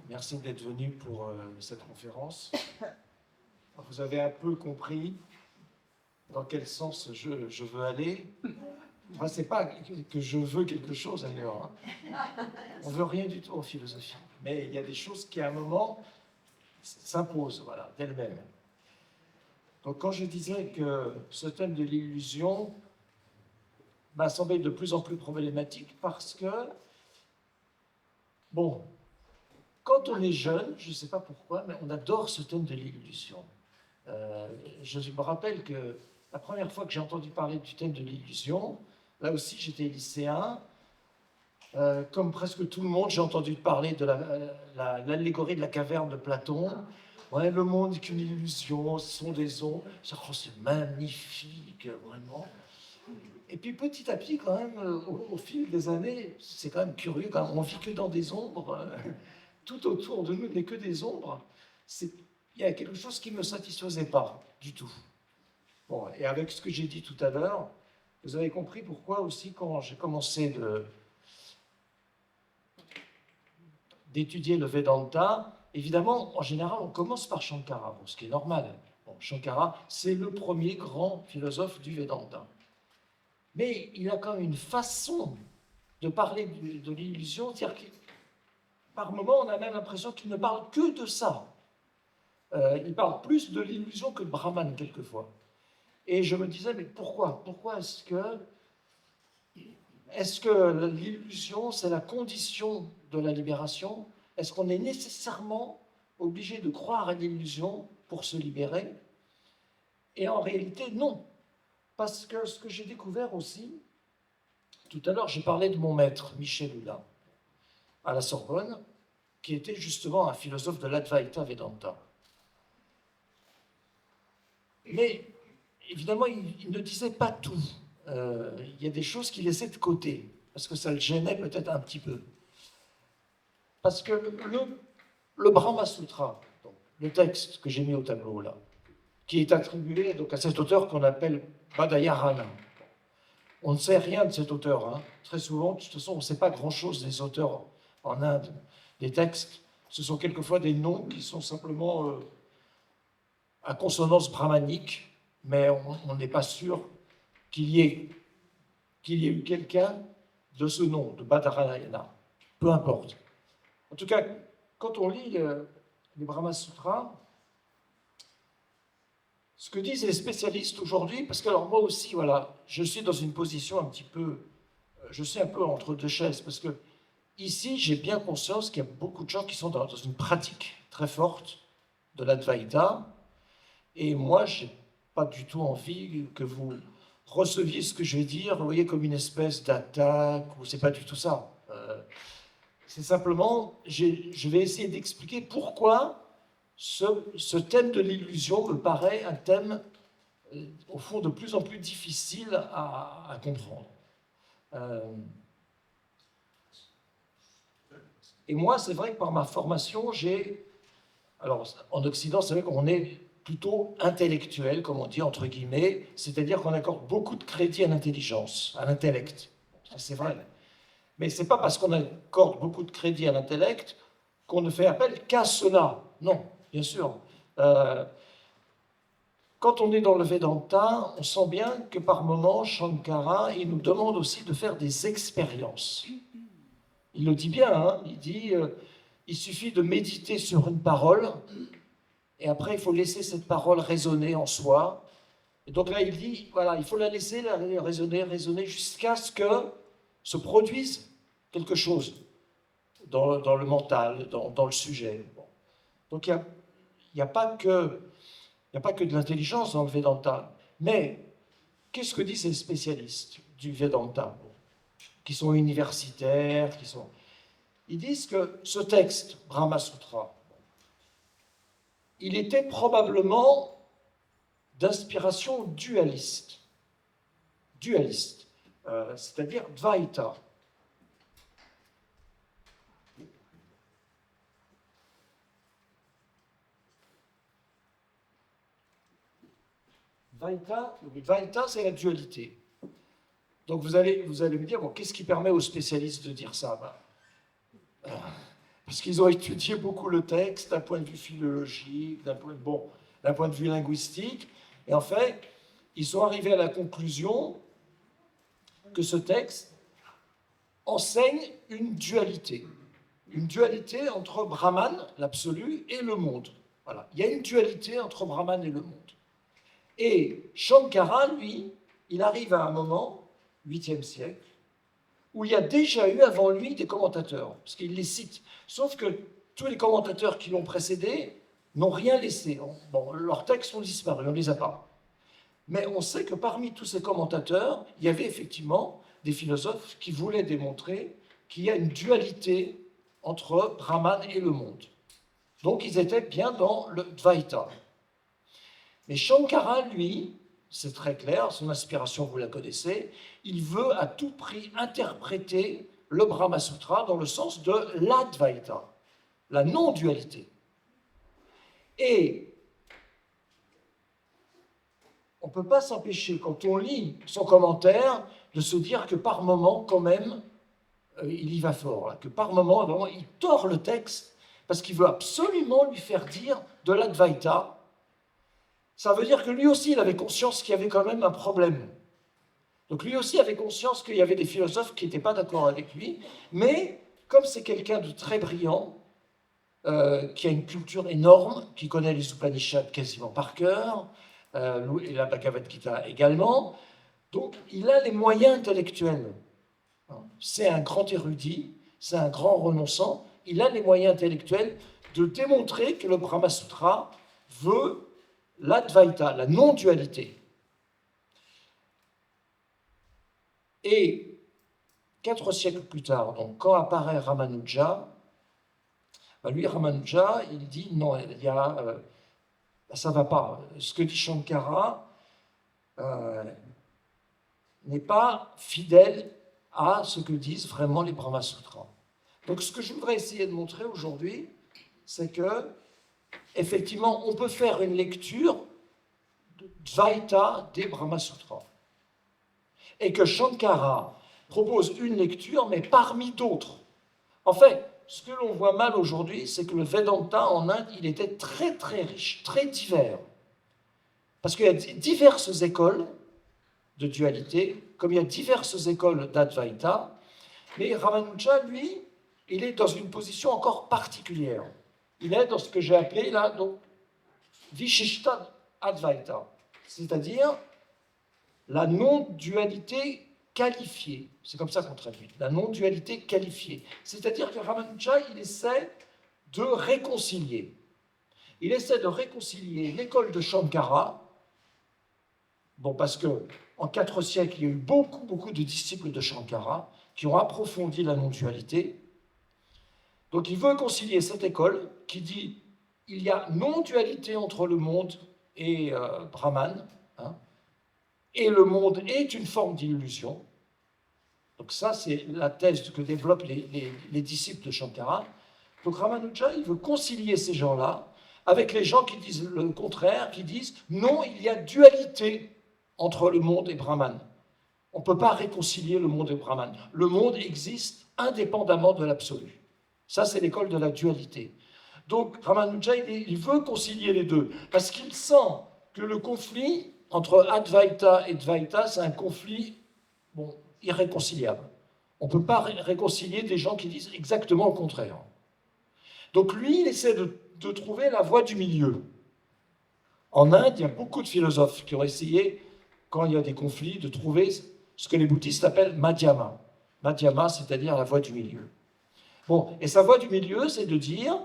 Merci d'être venu pour cette conférence. Vous avez un peu compris dans quel sens je veux aller. Enfin, c'est pas que je veux quelque chose d'ailleurs. On veut rien du tout en philosophie. Mais il y a des choses qui, à un moment, s'imposent, voilà, d'elles-mêmes. Donc, quand je disais que ce thème de l'illusion m'a semblé de plus en plus problématique parce que, bon, quand on est jeune, je ne sais pas pourquoi, mais on adore ce thème de l'illusion. Je me rappelle que la première fois que j'ai entendu parler du thème de l'illusion, là aussi j'étais lycéen, comme presque tout le monde, j'ai entendu parler de l'allégorie de la caverne de Platon. Ouais, le monde n'est qu'une illusion, ce sont des ombres. Oh, c'est magnifique, vraiment. Et puis petit à petit, quand même, au fil des années, c'est quand même curieux, quand même, on vit que dans des ombres. Tout autour de nous n'est que des ombres. Il y a quelque chose qui ne me satisfaisait pas du tout. Bon, et avec ce que j'ai dit tout à l'heure, vous avez compris pourquoi aussi, quand j'ai commencé d'étudier le Vedanta, évidemment, en général, on commence par Shankara, bon, ce qui est normal. Bon, Shankara, c'est le premier grand philosophe du Vedanta. Mais il a quand même une façon de parler de l'illusion, c'est-à-dire que par moments, on a même l'impression qu'il ne parle que de ça. Il parle plus de l'illusion que de Brahman, quelquefois. Et je me disais, mais pourquoi? Pourquoi est-ce que l'illusion, c'est la condition de la libération? Est-ce qu'on est nécessairement obligé de croire à l'illusion pour se libérer? Et en réalité, non. Parce que ce que j'ai découvert aussi, tout à l'heure, j'ai parlé de mon maître, Michel Hulin, à la Sorbonne, qui était justement un philosophe de l'Advaita Vedanta. Mais évidemment, il ne disait pas tout. Il y a des choses qu'il laissait de côté, parce que ça le gênait peut-être un petit peu. Parce que le Brahma Sutra, donc, le texte que j'ai mis au tableau là, qui est attribué donc, à cet auteur qu'on appelle Badayarana. On ne sait rien de cet auteur. Hein. Très souvent, de toute façon, on ne sait pas grand-chose des auteurs en Inde. Les textes, ce sont quelquefois des noms qui sont simplement à consonance brahmanique, mais on n'est pas sûr qu'il y ait eu quelqu'un de ce nom, de Badarayana. Peu importe. En tout cas, quand on lit les Brahma Sutras, ce que disent les spécialistes aujourd'hui, parce que alors moi aussi, voilà, je suis dans une position un petit peu, je suis un peu entre deux chaises, parce que ici, j'ai bien conscience qu'il y a beaucoup de gens qui sont dans une pratique très forte de l'Advaita, et moi, je n'ai pas du tout envie que vous receviez ce que je vais dire, vous voyez, comme une espèce d'attaque, ou c'est pas du tout ça. C'est simplement, je vais essayer d'expliquer pourquoi ce thème de l'illusion me paraît un thème, au fond, de plus en plus difficile à comprendre. Et moi, c'est vrai que par ma formation, alors, en Occident, c'est vrai qu'on est plutôt intellectuel, comme on dit, entre guillemets, c'est-à-dire qu'on accorde beaucoup de crédit à l'intelligence, à l'intellect. C'est vrai. Mais ce n'est pas parce qu'on accorde beaucoup de crédit à l'intellect qu'on ne fait appel qu'à cela. Non, bien sûr. Quand on est dans le Vedanta, on sent bien que par moments, Shankara, il nous demande aussi de faire des expériences. Il le dit bien, hein, il dit, il suffit de méditer sur une parole, et après il faut laisser cette parole résonner en soi. Et donc là, il dit, voilà, il faut la laisser résonner jusqu'à ce que se produise quelque chose dans le mental, dans le sujet. Bon. Donc il n'y a pas que de l'intelligence dans le Vedanta. Mais qu'est-ce que disent ces spécialistes du Vedanta, qui sont universitaires, Ils disent que ce texte, Brahma Sutra, il était probablement d'inspiration dualiste. Dualiste, c'est-à-dire Dvaita. Dvaita, c'est la dualité. Donc vous allez me dire, bon, qu'est-ce qui permet aux spécialistes de dire ça? parce qu'ils ont étudié beaucoup le texte d'un point de vue philologique, d'un point de vue linguistique, et en fait, ils sont arrivés à la conclusion que ce texte enseigne une dualité entre Brahman, l'absolu, et le monde. Voilà. Il y a une dualité entre Brahman et le monde. Et Shankara, lui, il arrive à un moment, 8e siècle, où il y a déjà eu avant lui des commentateurs, parce qu'il les cite. Sauf que tous les commentateurs qui l'ont précédé n'ont rien laissé. Bon, leurs textes ont disparu, on ne les a pas. Mais on sait que parmi tous ces commentateurs, il y avait effectivement des philosophes qui voulaient démontrer qu'il y a une dualité entre Brahman et le monde. Donc ils étaient bien dans le Dvaita. Mais Shankara, lui, c'est très clair, son inspiration, vous la connaissez, il veut à tout prix interpréter le Brahma Sutra dans le sens de l'Advaita, la non-dualité. Et on ne peut pas s'empêcher, quand on lit son commentaire, de se dire que par moment, quand même, il y va fort, là, que par moment, vraiment, il tord le texte parce qu'il veut absolument lui faire dire de l'Advaita. Ça veut dire que lui aussi, il avait conscience qu'il y avait quand même un problème. Donc lui aussi avait conscience qu'il y avait des philosophes qui n'étaient pas d'accord avec lui, mais comme c'est quelqu'un de très brillant, qui a une culture énorme, qui connaît les Upanishads quasiment par cœur, et la Bhagavad Gita également, donc il a les moyens intellectuels. C'est un grand érudit, c'est un grand renonçant, il a les moyens intellectuels de démontrer que le Brahma Sutra veut l'Advaita, la non-dualité. Et 4 siècles plus tard, donc quand apparaît Ramanuja, lui, Ramanuja, il dit non, ça ne va pas. Ce que dit Shankara n'est pas fidèle à ce que disent vraiment les Brahma Sutras. Donc ce que je voudrais essayer de montrer aujourd'hui, c'est que effectivement, on peut faire une lecture de Dvaita des Brahma Sutras. Et que Shankara propose une lecture, mais parmi d'autres. En fait, ce que l'on voit mal aujourd'hui, c'est que le Vedanta en Inde, il était très très riche, très divers. Parce qu'il y a diverses écoles de dualité, comme il y a diverses écoles d'Advaita, mais Ramanuja, lui, il est dans une position encore particulière. Il est dans ce que j'ai appelé là, donc, Vishishta Advaita, c'est-à-dire la non-dualité qualifiée. C'est comme ça qu'on traduit, la non-dualité qualifiée. C'est-à-dire que Ramanuja, il essaie de réconcilier. Il essaie de réconcilier l'école de Shankara, bon, parce qu'en 4 siècles, il y a eu beaucoup de disciples de Shankara qui ont approfondi la non-dualité. Donc il veut concilier cette école qui dit il y a non-dualité entre le monde et Brahman, et le monde est une forme d'illusion. Donc ça, c'est la thèse que développent les disciples de Shankara. Donc Ramanuja, il veut concilier ces gens-là avec les gens qui disent le contraire, qui disent non, il y a dualité entre le monde et Brahman. On ne peut pas réconcilier le monde et Brahman. Le monde existe indépendamment de l'absolu. Ça, c'est l'école de la dualité. Donc Ramanuja, il veut concilier les deux, parce qu'il sent que le conflit entre Advaita et Dvaita, c'est un conflit irréconciliable. On ne peut pas réconcilier des gens qui disent exactement le contraire. Donc lui, il essaie de trouver la voie du milieu. En Inde, il y a beaucoup de philosophes qui ont essayé, quand il y a des conflits, de trouver ce que les bouddhistes appellent Madhyama. Madhyama, c'est-à-dire la voie du milieu. Bon, et sa voie du milieu, c'est de dire,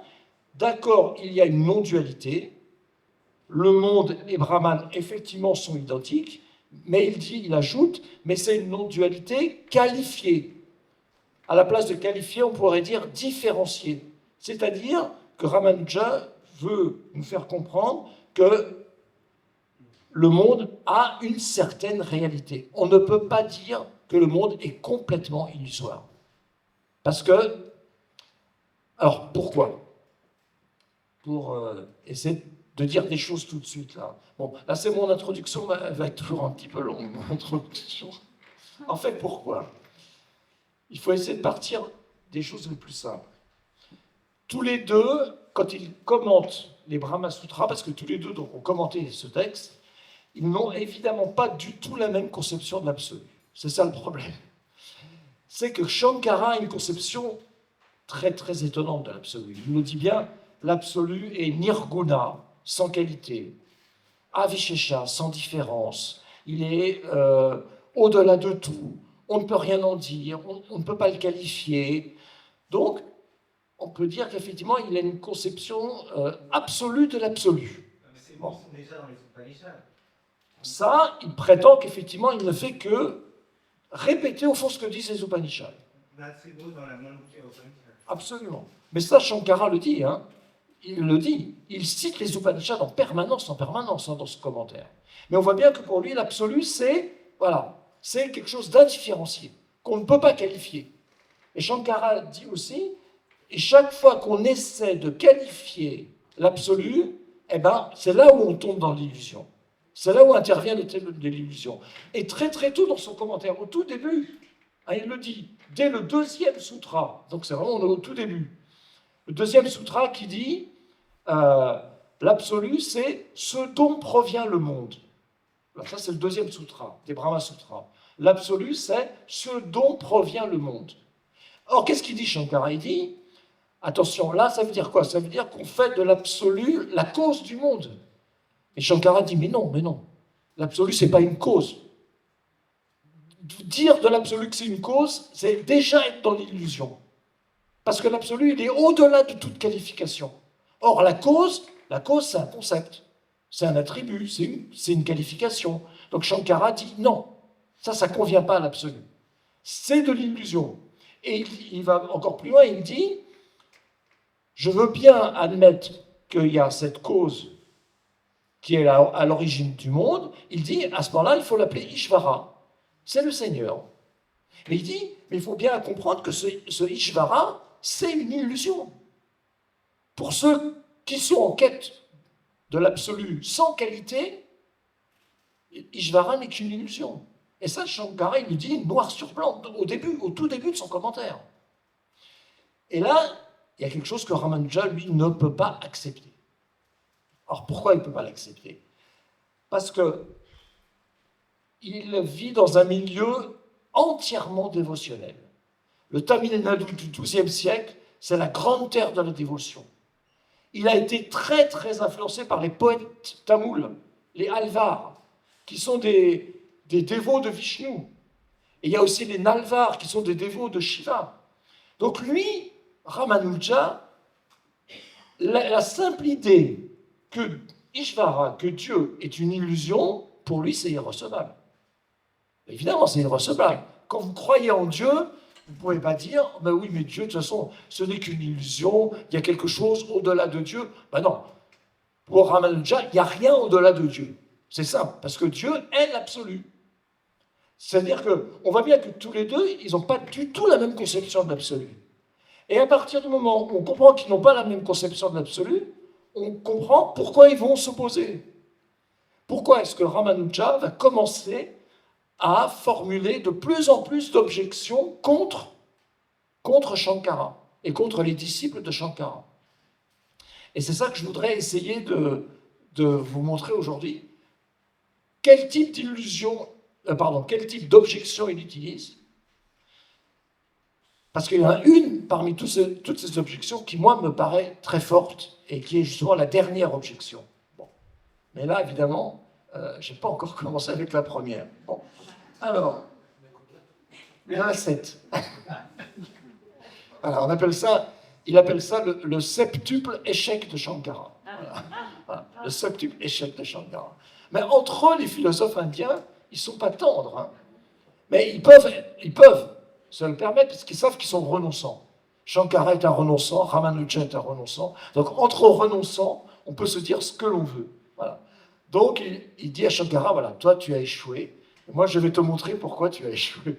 d'accord, il y a une non-dualité, le monde et Brahman, effectivement, sont identiques, mais il ajoute, mais c'est une non-dualité qualifiée. À la place de qualifiée, on pourrait dire différenciée. C'est-à-dire que Ramanuja veut nous faire comprendre que le monde a une certaine réalité. On ne peut pas dire que le monde est complètement illusoire. Parce que, alors pourquoi ? Pour essayer de dire des choses tout de suite là. Bon, là c'est mon introduction, elle va être toujours un petit peu longue, mon introduction. En fait, pourquoi ? Il faut essayer de partir des choses les plus simples. tous les deux, quand ils commentent les Brahma Sutras, parce que tous les deux donc, ont commenté ce texte, ils n'ont évidemment pas du tout la même conception de l'absolu. C'est ça le problème. C'est que Shankara a une conception très très étonnante de l'absolu. Il nous dit bien, l'absolu est nirguna, sans qualité, avishesha, sans différence. Il est au-delà de tout. On ne peut rien en dire, on ne peut pas le qualifier. Donc, on peut dire qu'effectivement, il a une conception absolue de l'absolu. Mais ces mots sont déjà dans les Upanishads. Ça, il prétend qu'effectivement, il ne fait que répéter au fond ce que disent les Upanishads. C'est beau dans la Manukya Upanishad. Absolument. Mais ça, Shankara le dit, hein. Il le dit. Il cite les Upanishads en permanence, hein, dans ce commentaire. Mais on voit bien que pour lui, l'absolu, c'est quelque chose d'indifférencié, qu'on ne peut pas qualifier. Et Shankara dit aussi, et chaque fois qu'on essaie de qualifier l'absolu, eh ben, c'est là où on tombe dans l'illusion. C'est là où intervient le thème de l'illusion. Et très très tôt dans son commentaire, au tout début, hein, il le dit, dès le 2e sutra, donc c'est vraiment au tout début, le 2e sutra qui dit l'absolu, c'est ce dont provient le monde. Alors ça, c'est le 2e sutra, des Brahma Sutras. L'absolu, c'est ce dont provient le monde. Or, qu'est-ce qu'il dit Shankara? Il dit, attention, là, ça veut dire quoi? Ça veut dire qu'on fait de l'absolu la cause du monde. Et Shankara dit, mais non. L'absolu, ce n'est pas une cause. Dire de l'absolu que c'est une cause, c'est déjà être dans l'illusion. Parce que l'absolu, il est au-delà de toute qualification. Or, la cause, c'est un concept, c'est un attribut, c'est une qualification. Donc Shankara dit non, ça ne convient pas à l'absolu. C'est de l'illusion. Et il va encore plus loin, il dit, je veux bien admettre qu'il y a cette cause qui est à l'origine du monde. Il dit, à ce moment-là, il faut l'appeler Ishvara. C'est le Seigneur. Mais il dit, mais il faut bien comprendre que ce Ishvara, c'est une illusion. Pour ceux qui sont en quête de l'absolu sans qualité, Ishvara n'est qu'une illusion. Et ça, Shankara, il nous dit noir sur blanc, au tout début de son commentaire. Et là, il y a quelque chose que Ramanuja, lui, ne peut pas accepter. Alors, pourquoi il ne peut pas l'accepter? Parce que il vit dans un milieu entièrement dévotionnel. Le Tamil Nadu du XIIe siècle, c'est la grande terre de la dévotion. Il a été très, très influencé par les poètes tamouls, les Alvars, qui sont des dévots de Vishnu. Et il y a aussi les Nalvars, qui sont des dévots de Shiva. Donc lui, Ramanuja, la simple idée que Ishvara, que Dieu est une illusion, pour lui, c'est irrecevable. Évidemment, c'est irrecevable. Quand vous croyez en Dieu, vous ne pouvez pas dire, ben oui, mais Dieu, de toute façon, ce n'est qu'une illusion, il y a quelque chose au-delà de Dieu. Ben non. Pour Ramanuja, il n'y a rien au-delà de Dieu. C'est simple, parce que Dieu est l'absolu. C'est-à-dire qu'on voit bien que tous les deux, ils n'ont pas du tout la même conception de l'absolu. Et à partir du moment où on comprend qu'ils n'ont pas la même conception de l'absolu, on comprend pourquoi ils vont s'opposer. Pourquoi est-ce que Ramanuja va commencer à formuler de plus en plus d'objections contre Shankara et contre les disciples de Shankara. Et c'est ça que je voudrais essayer de vous montrer aujourd'hui. Quel type quel type d'objection il utilise? Parce qu'il y en a une parmi toutes ces objections qui, moi, me paraît très forte et qui est justement la dernière objection. Bon. Mais là, évidemment, je n'ai pas encore commencé avec la première. Bon. Alors, il y en a 7. Voilà, il appelle ça le septuple échec de Shankara. Voilà, le septuple échec de Shankara. Mais entre eux, les philosophes indiens, ils ne sont pas tendres. Hein. Mais ils peuvent se le permettre parce qu'ils savent qu'ils sont renonçants. Shankara est un renonçant, Ramanuja est un renonçant. Donc, entre renonçants, on peut se dire ce que l'on veut. Voilà. Donc, il dit à Shankara, voilà, toi, tu as échoué. Moi, je vais te montrer pourquoi tu as échoué.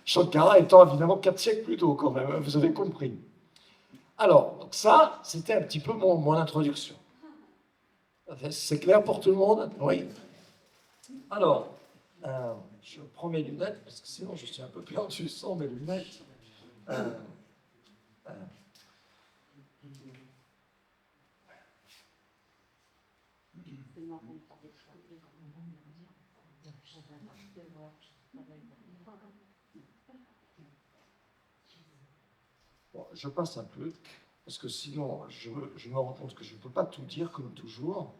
Shankara étant évidemment 4 siècles plus tôt, quand même, vous avez compris. Alors, donc ça, c'était un petit peu mon introduction. C'est clair pour tout le monde? Oui. Alors, je prends mes lunettes, parce que sinon je suis un peu perdu sans mes lunettes. Bon, je passe un peu, parce que sinon, je me rends compte que je ne peux pas tout dire, comme toujours.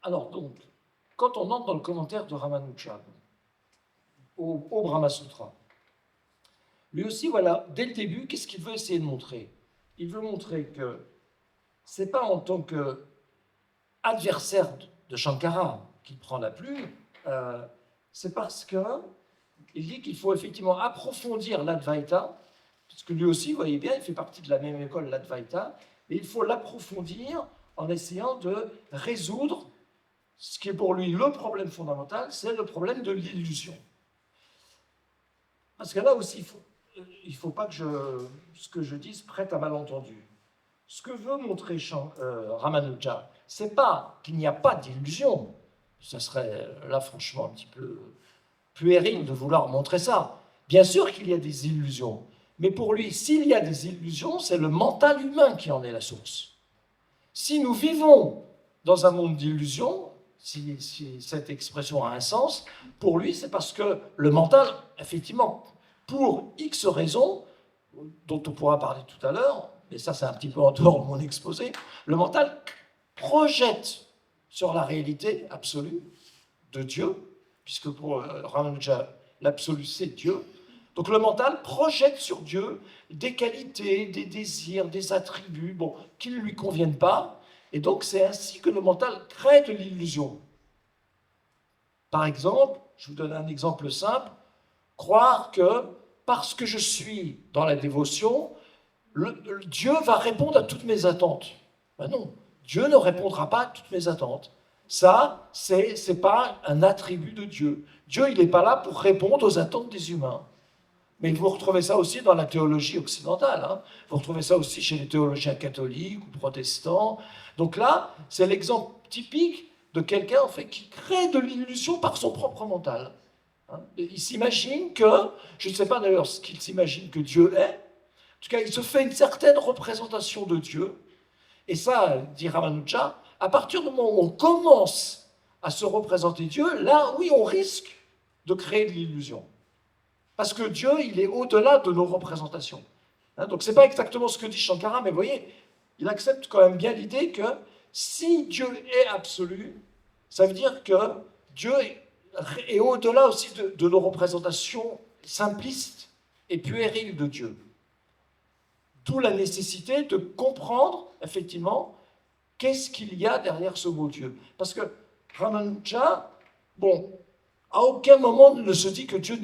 Alors donc, quand on entre dans le commentaire de Ramanuja, au Brahma Sutra, lui aussi, voilà, dès le début, qu'est-ce qu'il veut essayer de montrer? Il veut montrer que c'est pas en tant qu'adversaire de Shankara qu'il prend la plume, c'est parce que il dit qu'il faut effectivement approfondir l'Advaita, parce que lui aussi, vous voyez bien, il fait partie de la même école, l'Advaita, et il faut l'approfondir en essayant de résoudre ce qui est pour lui le problème fondamental, c'est le problème de l'illusion. Parce que là aussi, il ne faut pas que ce que je dise prête à malentendu. Ce que veut montrer Ramanuja, ce n'est pas qu'il n'y a pas d'illusion. Ça serait là franchement un petit peu puéril de vouloir montrer ça. Bien sûr qu'il y a des illusions, mais pour lui, s'il y a des illusions, c'est le mental humain qui en est la source. Si nous vivons dans un monde d'illusions, si cette expression a un sens, pour lui, c'est parce que le mental, effectivement, pour X raisons, dont on pourra parler tout à l'heure, et ça c'est un petit peu en dehors de mon exposé, le mental projette sur la réalité absolue de Dieu, puisque pour Ramanuja, l'absolu c'est Dieu. Donc le mental projette sur Dieu des qualités, des désirs, des attributs qui ne lui conviennent pas, et donc c'est ainsi que le mental crée de l'illusion. Par exemple, je vous donne un exemple simple, croire que parce que je suis dans la dévotion, Dieu va répondre à toutes mes attentes. Ben non, Dieu ne répondra pas à toutes mes attentes. Ça, c'est pas un attribut de Dieu. Dieu, il n'est pas là pour répondre aux attentes des humains. Mais vous retrouvez ça aussi dans la théologie occidentale. Hein. Vous retrouvez ça aussi chez les théologiens catholiques ou protestants. Donc là, c'est l'exemple typique de quelqu'un en fait, qui crée de l'illusion par son propre mental. Hein. Il s'imagine que, je ne sais pas d'ailleurs ce qu'il s'imagine que Dieu est, en tout cas, il se fait une certaine représentation de Dieu. Et ça, dit Ramanuja, à partir du moment où on commence à se représenter Dieu, là, oui, on risque de créer de l'illusion. Parce que Dieu, il est au-delà de nos représentations. Hein, donc, ce n'est pas exactement ce que dit Shankara, mais vous voyez, il accepte quand même bien l'idée que si Dieu est absolu, ça veut dire que Dieu est au-delà aussi de nos représentations simplistes et puériles de Dieu. D'où la nécessité de comprendre, effectivement, qu'est-ce qu'il y a derrière ce mot Dieu. Parce que Ramanuja, à aucun moment ne se dit que Dieu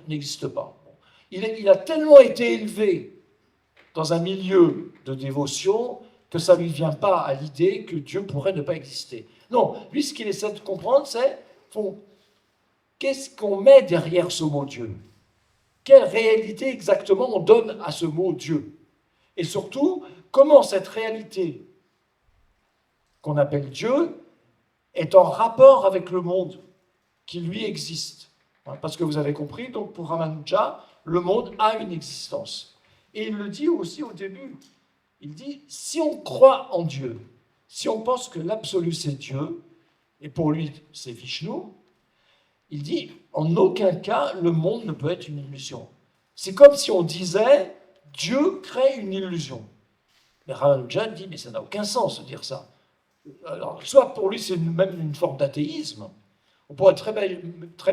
n'existe pas. Il a tellement été élevé dans un milieu de dévotion que ça ne lui vient pas à l'idée que Dieu pourrait ne pas exister. Non, lui, ce qu'il essaie de comprendre, c'est qu'est-ce qu'on met derrière ce mot Dieu? Quelle réalité exactement on donne à ce mot Dieu? Et surtout, comment cette réalité qu'on appelle Dieu est en rapport avec le monde qui lui existe. Parce que vous avez compris, donc pour Ramanuja, le monde a une existence. Et il le dit aussi au début. Il dit, si on croit en Dieu, si on pense que l'absolu c'est Dieu, et pour lui c'est Vishnu, il dit, en aucun cas le monde ne peut être une illusion. C'est comme si on disait, Dieu crée une illusion. Mais Ramanuja dit, mais ça n'a aucun sens de dire ça. Alors, soit pour lui c'est même une forme d'athéisme. On pourrait très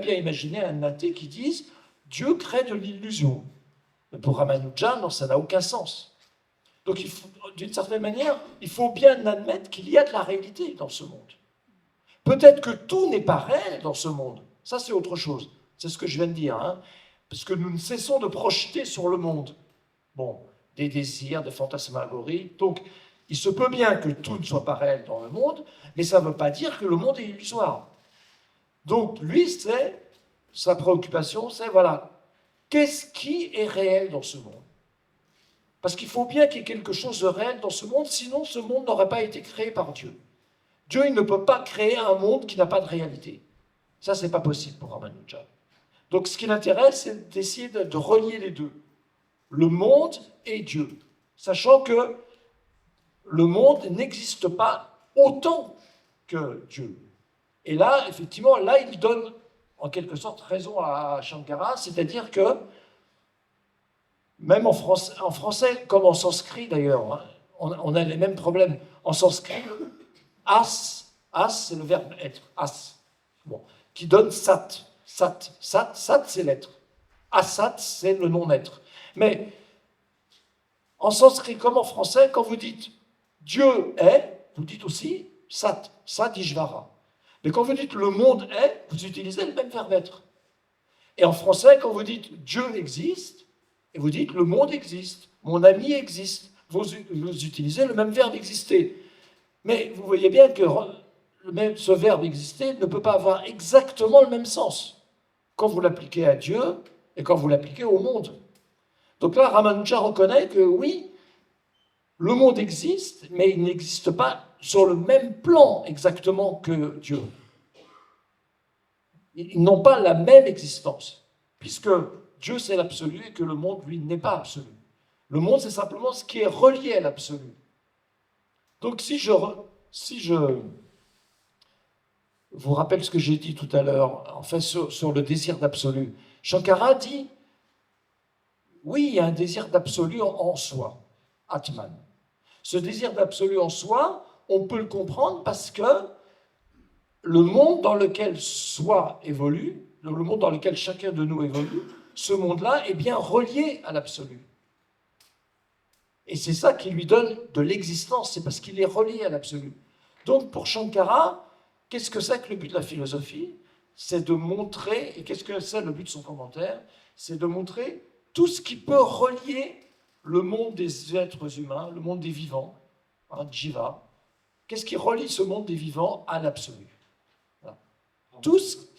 bien imaginer un athée qui dise Dieu crée de l'illusion. Mais pour Ramanuja, non, ça n'a aucun sens. Donc, d'une certaine manière, il faut bien admettre qu'il y a de la réalité dans ce monde. Peut-être que tout n'est pas réel dans ce monde. Ça, c'est autre chose. C'est ce que je viens de dire. Hein, parce que nous ne cessons de projeter sur le monde. Des désirs, des fantasmagories. Donc, il se peut bien que tout ne soit pas réel dans le monde, mais ça ne veut pas dire que le monde est illusoire. Donc, lui, sa préoccupation, c'est, voilà, qu'est-ce qui est réel dans ce monde? Parce qu'il faut bien qu'il y ait quelque chose de réel dans ce monde, sinon ce monde n'aurait pas été créé par Dieu. Dieu, il ne peut pas créer un monde qui n'a pas de réalité. Ça, c'est pas possible pour Ramanuja. Donc ce qui l'intéresse, c'est d'essayer de relier les deux. Le monde et Dieu. Sachant que le monde n'existe pas autant que Dieu. Et là, effectivement, là, il donne en quelque sorte raison à Shankara, c'est-à-dire que, même en français comme en sanskrit d'ailleurs, hein, on a les mêmes problèmes. En sanskrit, as, c'est le verbe être, as, bon, qui donne sat. Sat, c'est l'être. Asat, c'est le non-être. Mais en sanskrit comme en français, quand vous dites Dieu est, vous dites aussi sat, sadishvara. Mais quand vous dites le monde est, vous utilisez le même verbe être. Et en français, quand vous dites Dieu existe, et vous dites le monde existe, mon ami existe, vous utilisez le même verbe exister. Mais vous voyez bien que ce verbe exister ne peut pas avoir exactement le même sens quand vous l'appliquez à Dieu et quand vous l'appliquez au monde. Donc là, Ramanuja reconnaît que oui, le monde existe, mais il n'existe pas sur le même plan exactement que Dieu. Ils n'ont pas la même existence, puisque Dieu c'est l'absolu et que le monde, lui, n'est pas absolu. Le monde, c'est simplement ce qui est relié à l'absolu. Donc si je vous rappelle ce que j'ai dit tout à l'heure, en fait, sur le désir d'absolu, Shankara dit, oui, il y a un désir d'absolu en soi, Atman. Ce désir d'absolu en soi, on peut le comprendre parce que le monde dans lequel soi évolue, le monde dans lequel chacun de nous évolue, ce monde-là est bien relié à l'absolu. Et c'est ça qui lui donne de l'existence, c'est parce qu'il est relié à l'absolu. Donc pour Shankara, qu'est-ce que c'est que le but de la philosophie? C'est de montrer, et qu'est-ce que c'est le but de son commentaire? C'est de montrer tout ce qui peut relier le monde des êtres humains, le monde des vivants, hein, Jiva. Qu'est-ce qui relie ce monde des vivants à l'absolu? Voilà.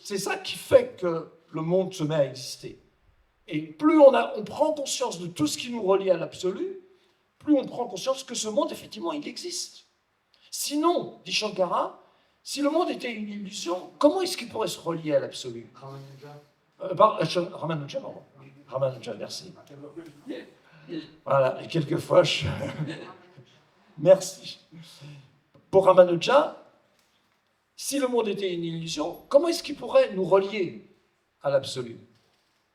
C'est ça qui fait que le monde se met à exister. Et plus on prend conscience de tout ce qui nous relie à l'absolu, plus on prend conscience que ce monde, effectivement, il existe. Sinon, dit Shankara, si le monde était une illusion, comment est-ce qu'il pourrait se relier à l'absolu? Ramanuja, pardon. Ramanuja, merci. Voilà, et quelquefois, merci. Pour Ramanuja, si le monde était une illusion, comment est-ce qu'il pourrait nous relier à l'absolu?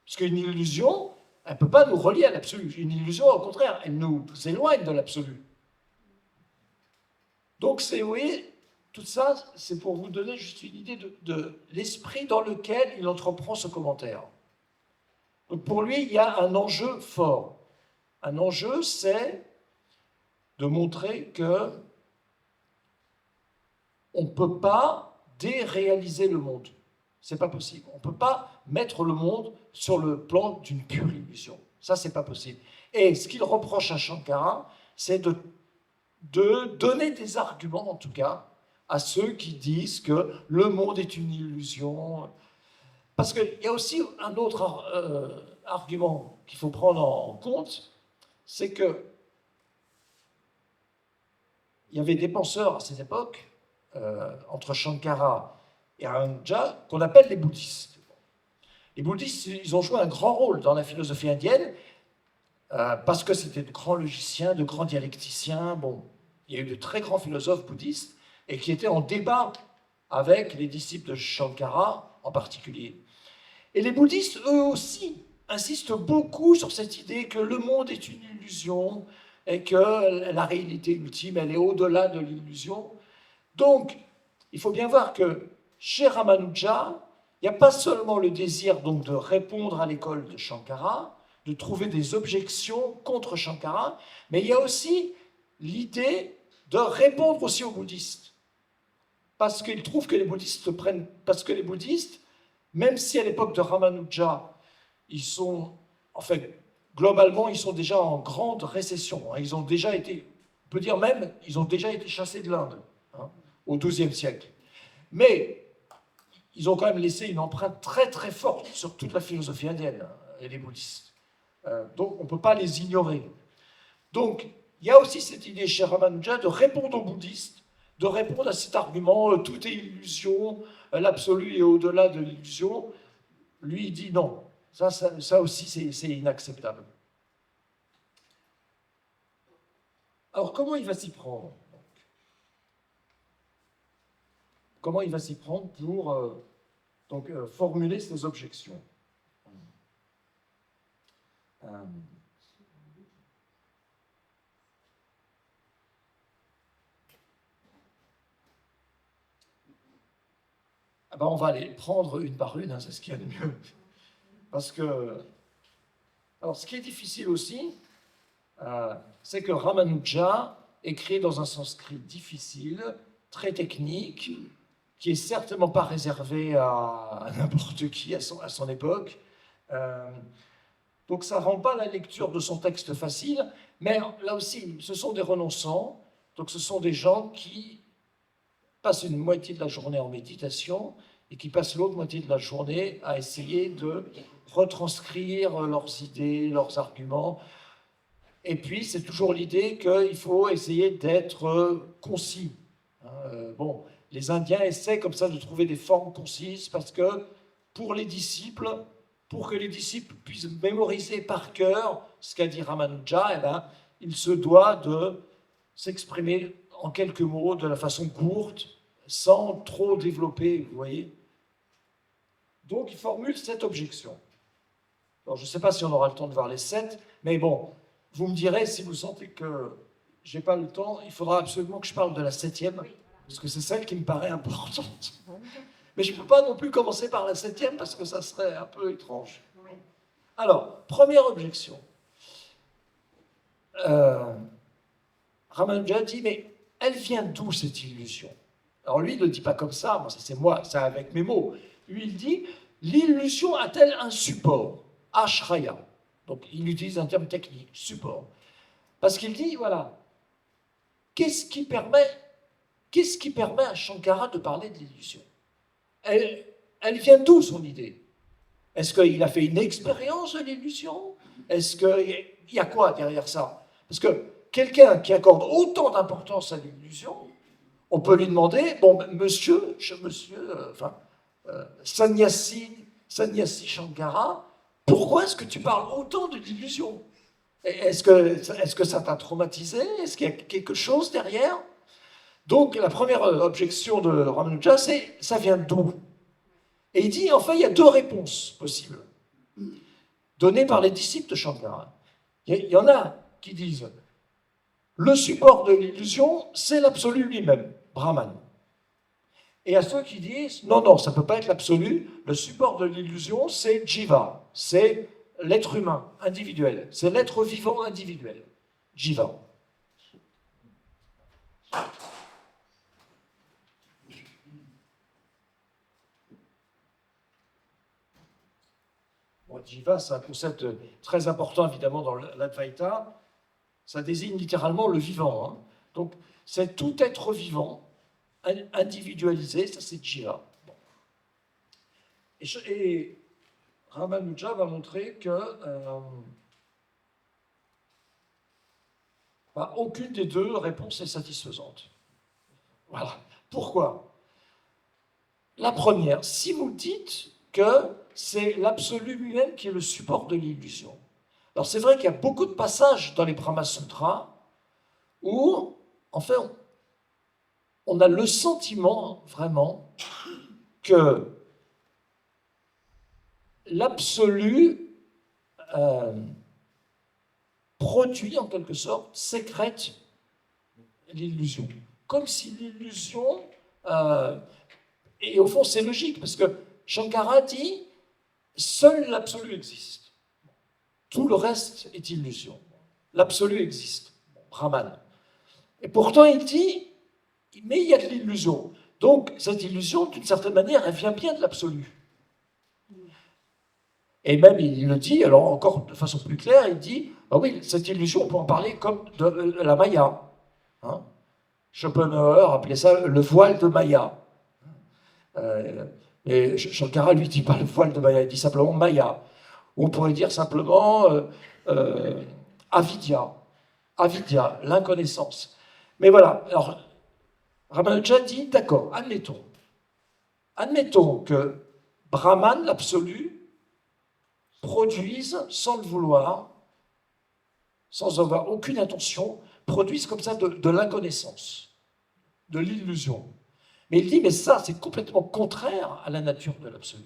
Parce qu'une illusion, elle ne peut pas nous relier à l'absolu. Une illusion, au contraire, elle nous éloigne de l'absolu. Donc, vous voyez, tout ça, c'est pour vous donner juste une idée de l'esprit dans lequel il entreprend ce commentaire. Donc, pour lui, il y a un enjeu fort. Un enjeu, c'est de montrer que on ne peut pas déréaliser le monde. Ce n'est pas possible. On ne peut pas mettre le monde sur le plan d'une pure illusion. Ça, ce n'est pas possible. Et ce qu'il reproche à Shankara, c'est de donner des arguments, en tout cas, à ceux qui disent que le monde est une illusion. Parce qu'il y a aussi un autre argument qu'il faut prendre en compte, c'est que il y avait des penseurs à cette époque, entre Shankara et Ramanuja, qu'on appelle les bouddhistes. Les bouddhistes, ils ont joué un grand rôle dans la philosophie indienne, parce que c'était de grands logiciens, de grands dialecticiens. Bon, il y a eu de très grands philosophes bouddhistes, et qui étaient en débat avec les disciples de Shankara en particulier. Et les bouddhistes, eux aussi, insistent beaucoup sur cette idée que le monde est une illusion et que la réalité ultime, elle est au-delà de l'illusion. Donc, il faut bien voir que chez Ramanuja, il n'y a pas seulement le désir donc, de répondre à l'école de Shankara, de trouver des objections contre Shankara, mais il y a aussi l'idée de répondre aussi aux bouddhistes. Parce qu'il trouve que les bouddhistes parce que les bouddhistes, même si à l'époque de Ramanuja, ils sont, en fait, globalement, ils sont déjà en grande récession. Ils ont déjà été, on peut dire même, ils ont déjà été chassés de l'Inde, au XIIe siècle. Mais ils ont quand même laissé une empreinte très très forte sur toute la philosophie indienne, et les bouddhistes. Donc on ne peut pas les ignorer. Donc, il y a aussi cette idée chez Ramanuja de répondre aux bouddhistes, de répondre à cet argument tout est illusion, l'absolu est au-delà de l'illusion. Lui, il dit non. Ça aussi, c'est inacceptable. Alors, comment il va s'y prendre? Comment il va s'y prendre pour formuler ces objections? On va les prendre une par une, c'est ce qu'il y a de mieux. Parce que, alors, ce qui est difficile aussi, c'est que Ramanuja écrit dans un sanskrit difficile, très technique, qui est certainement pas réservé à n'importe qui à son époque. Donc ça rend pas la lecture de son texte facile, mais là aussi, ce sont des renonçants, donc ce sont des gens qui passent une moitié de la journée en méditation et qui passent l'autre moitié de la journée à essayer de retranscrire leurs idées, leurs arguments. Et puis, c'est toujours l'idée qu'il faut essayer d'être concis. Les Indiens essaient comme ça de trouver des formes concises parce que pour les disciples, pour que les disciples puissent mémoriser par cœur ce qu'a dit Ramanuja, il se doit de s'exprimer en quelques mots de la façon courte, sans trop développer, vous voyez. Donc, il formule cette objection. Alors, je ne sais pas si on aura le temps de voir les 7, mais bon, vous me direz, si vous sentez que je n'ai pas le temps, il faudra absolument que je parle de la 7e, parce que c'est celle qui me paraît importante. Mais je ne peux pas non plus commencer par la 7e, parce que ça serait un peu étrange. Alors, première objection. Ramanuja dit, mais elle vient d'où cette illusion? Alors lui, il ne le dit pas comme ça, c'est moi, c'est avec mes mots. Lui, il dit, l'illusion a-t-elle un support? Ashraya. Donc il utilise un terme technique, support. Parce qu'il dit, voilà, qu'est-ce qui permet à Shankara de parler de l'illusion? Elle vient d'où son idée? Est-ce qu'il a fait une expérience de l'illusion? Est-ce qu'il y a quoi derrière ça? Parce que quelqu'un qui accorde autant d'importance à l'illusion, on peut lui demander, bon, monsieur Sannyasi Shankara, pourquoi est-ce que tu parles autant de l'illusion? Est-ce que ça t'a traumatisé? Est-ce qu'il y a quelque chose derrière? Donc, la première objection de Ramanuja, c'est ça vient d'où? Et il dit, enfin, il y a deux réponses possibles, données par les disciples de Shankara. Il y en a qui disent, le support de l'illusion, c'est l'absolu lui-même, Brahman. Et à ceux qui disent, non, ça ne peut pas être l'absolu, le support de l'illusion, c'est Jiva, c'est l'être humain individuel, c'est l'être vivant individuel, Jiva. Jiva, c'est un concept très important évidemment dans l'Advaita. Ça désigne littéralement le vivant. Hein. Donc, c'est tout être vivant, individualisé, ça c'est Jiva. Bon. Et Ramanuja va montrer que aucune des deux réponses est satisfaisante. Voilà. Pourquoi? La première, si vous dites que c'est l'absolu lui-même qui est le support de l'illusion. Alors c'est vrai qu'il y a beaucoup de passages dans les Brahma Sutras où, en fait, on a le sentiment vraiment que l'absolu produit en quelque sorte, sécrète l'illusion. Comme si l'illusion... et au fond c'est logique, parce que Shankara dit seul l'absolu existe. Tout le reste est illusion. L'absolu existe. Brahman. Et pourtant, il dit, mais il y a de l'illusion. Donc, cette illusion, d'une certaine manière, elle vient bien de l'absolu. Et même, il le dit, alors encore de façon plus claire, il dit, ah oui, cette illusion, on peut en parler comme de la Maya. Hein? Schopenhauer appelait ça le voile de Maya. Et Shankara lui dit pas le voile de Maya, il dit simplement Maya. Ou on pourrait dire simplement avidya. Avidya, l'inconnaissance. Mais voilà, alors Ramanuja dit, d'accord, admettons que Brahman, l'absolu, produise sans le vouloir, sans avoir aucune intention, produise comme ça de l'inconnaissance, de l'illusion. Mais il dit, mais ça, c'est complètement contraire à la nature de l'absolu.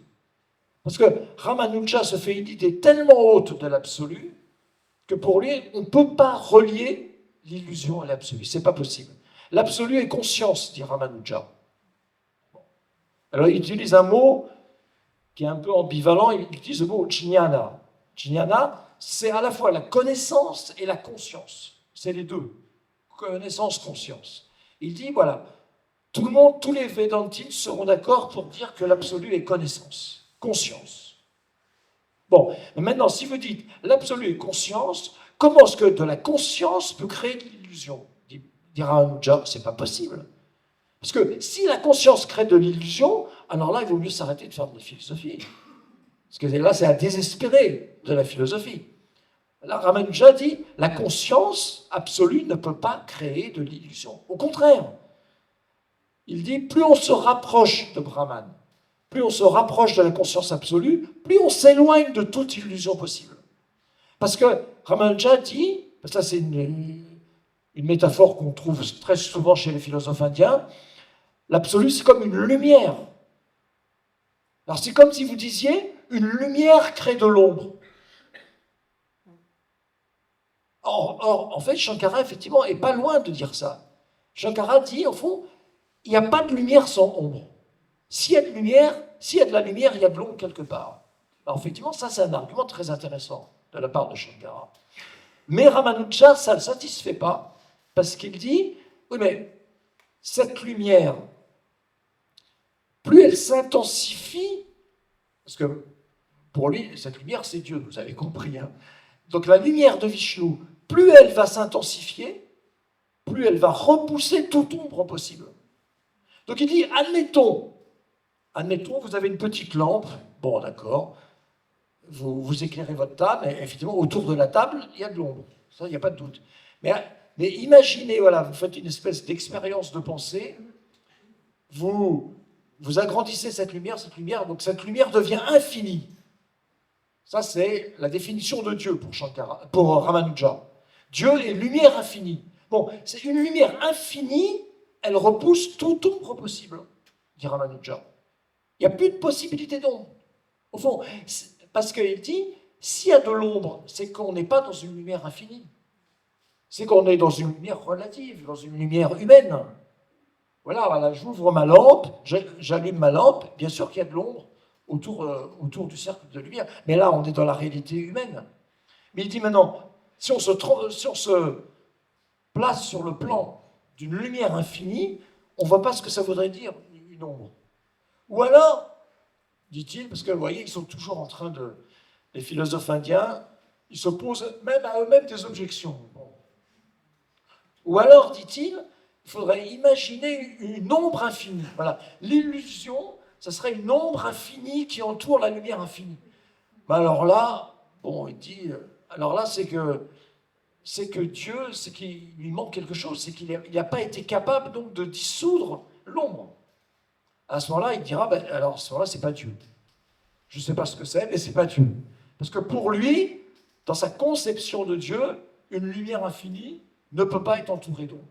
Parce que Ramanuja se fait une idée tellement haute de l'absolu que pour lui, on ne peut pas relier l'illusion à l'absolu. Ce n'est pas possible. L'absolu est conscience, dit Ramanuja. Alors il utilise un mot qui est un peu ambivalent, il utilise le mot jnana. Jnana, c'est à la fois la connaissance et la conscience. C'est les deux. Connaissance, conscience. Il dit, voilà, tout le monde, tous les Védantistes seront d'accord pour dire que l'absolu est connaissance, conscience. Bon, mais maintenant, si vous dites l'absolu est conscience, comment est-ce que de la conscience peut créer de l'illusion? Dira Ramanuja, c'est pas possible. Parce que si la conscience crée de l'illusion, alors là, il vaut mieux s'arrêter de faire de la philosophie. Parce que là, c'est à désespérer de la philosophie. Là, Ramanuja dit, la conscience absolue ne peut pas créer de l'illusion. Au contraire, il dit, plus on se rapproche de Brahman, plus on se rapproche de la conscience absolue, plus on s'éloigne de toute illusion possible. Parce que Ramanuja dit, ça c'est une métaphore qu'on trouve très souvent chez les philosophes indiens, l'absolu c'est comme une lumière. Alors c'est comme si vous disiez, une lumière crée de l'ombre. Or, en fait, Shankara, effectivement, est pas loin de dire ça. Shankara dit, au fond, il n'y a pas de lumière sans ombre. S'il y a de lumière, s'il y a de la lumière, il y a de l'ombre quelque part. Alors, effectivement, ça, c'est un argument très intéressant de la part de Shankara. Mais Ramanuja, ça ne le satisfait pas, parce qu'il dit, oui, mais cette lumière, plus elle s'intensifie, parce que pour lui, cette lumière, c'est Dieu, vous avez compris. Hein. Donc la lumière de Vishnu, plus elle va s'intensifier, plus elle va repousser toute ombre possible. Donc il dit, admettons, vous avez une petite lampe, bon d'accord, vous éclairez votre table, et effectivement, autour de la table, il y a de l'ombre, ça, il n'y a pas de doute. Mais imaginez, voilà, vous faites une espèce d'expérience de pensée, vous agrandissez cette lumière, donc cette lumière devient infinie. Ça, c'est la définition de Dieu pour Ramanuja. Dieu est lumière infinie. Bon, c'est une lumière infinie, elle repousse toute ombre possible, dit Ramanuja. Il n'y a plus de possibilité d'ombre. Au fond, parce qu'il dit, s'il y a de l'ombre, c'est qu'on n'est pas dans une lumière infinie. C'est qu'on est dans une lumière relative, dans une lumière humaine. Voilà, j'ouvre ma lampe, j'allume ma lampe, bien sûr qu'il y a de l'ombre autour du cercle de lumière, mais là, on est dans la réalité humaine. Mais il dit maintenant, si on se place sur le plan d'une lumière infinie, on ne voit pas ce que ça voudrait dire, une ombre. Ou alors, dit-il, parce que vous voyez, ils sont toujours en train de... Les philosophes indiens, ils se posent même à eux-mêmes des objections. Bon. Ou alors, dit-il, il faudrait imaginer une ombre infinie. Voilà. L'illusion, ce serait une ombre infinie qui entoure la lumière infinie. Mais alors là, bon, il dit, alors là, c'est que Dieu, c'est qu'il lui manque quelque chose, c'est qu'il n'a pas été capable donc de dissoudre l'ombre. À ce moment-là, il dira, ben, alors à ce moment-là, c'est pas Dieu. Je ne sais pas ce que c'est, mais c'est pas Dieu. Parce que pour lui, dans sa conception de Dieu, une lumière infinie ne peut pas être entourée d'ombre.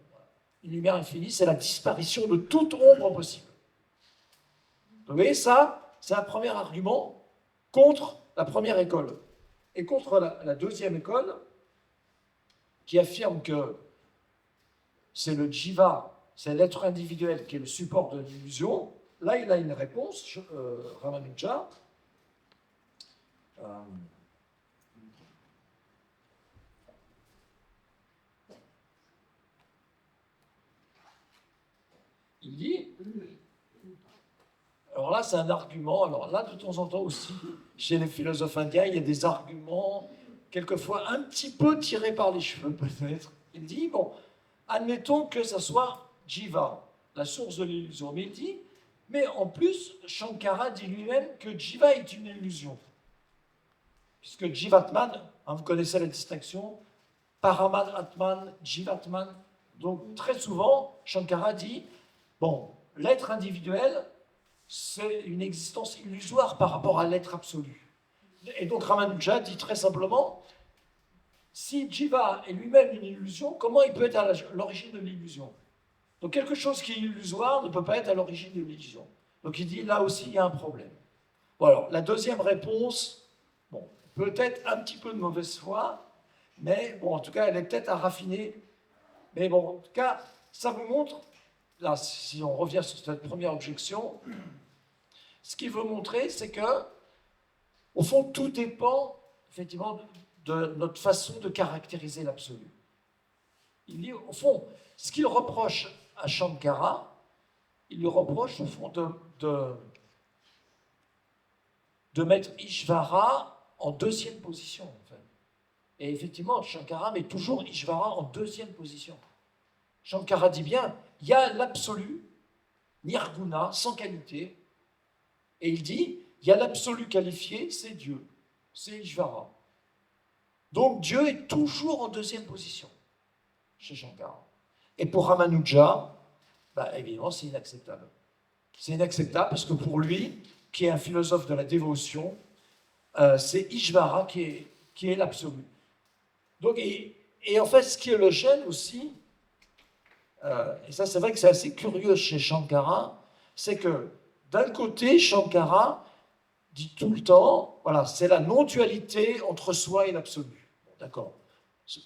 Une lumière infinie, c'est la disparition de toute ombre possible. Vous voyez, ça, c'est un premier argument contre la première école. Et contre la deuxième école, qui affirme que c'est le jiva, c'est l'être individuel qui est le support de l'illusion, là, il a une réponse, Ramanuja. Il dit, alors là c'est un argument, alors là de temps en temps aussi, chez les philosophes indiens, il y a des arguments, quelquefois un petit peu tirés par les cheveux peut-être. Il dit, bon, admettons que ça soit Jiva, la source de l'illusion, mais il dit, mais en plus, Shankara dit lui-même que Jiva est une illusion. Puisque Jivatman, hein, vous connaissez la distinction, Paraman, Atman, Jivatman. Donc très souvent, Shankara dit, bon, l'être individuel, c'est une existence illusoire par rapport à l'être absolu. Et donc Ramanuja dit très simplement, si Jiva est lui-même une illusion, comment il peut être à l'origine de l'illusion? Donc quelque chose qui est illusoire ne peut pas être à l'origine de l'illusion. Donc il dit, là aussi, il y a un problème. Bon, alors, la deuxième réponse, bon, peut-être un petit peu de mauvaise foi, mais bon, en tout cas, elle est peut-être à raffiner. Mais bon, en tout cas, ça vous montre, là, si on revient sur cette première objection, ce qu'il veut montrer, c'est que, au fond, tout dépend, effectivement, de notre façon de caractériser l'absolu. Il dit, au fond, ce qu'il reproche à Shankara, il lui reproche, au fond, de mettre Ishvara en deuxième position, en fait. Et effectivement, Shankara met toujours Ishvara en deuxième position. Shankara dit bien, il y a l'absolu, Nirguna, sans qualité, et il dit, il y a l'absolu qualifié, c'est Dieu, c'est Ishvara. Donc Dieu est toujours en deuxième position chez Shankara. Et pour Ramanuja, bah, évidemment, c'est inacceptable. C'est inacceptable parce que pour lui, qui est un philosophe de la dévotion, c'est Ishvara qui est l'absolu. Donc, et en fait, ce qui le gêne aussi, et ça c'est vrai que c'est assez curieux chez Shankara, c'est que d'un côté, Shankara dit tout le temps, voilà, c'est la non-dualité entre soi et l'absolu. Bon, d'accord.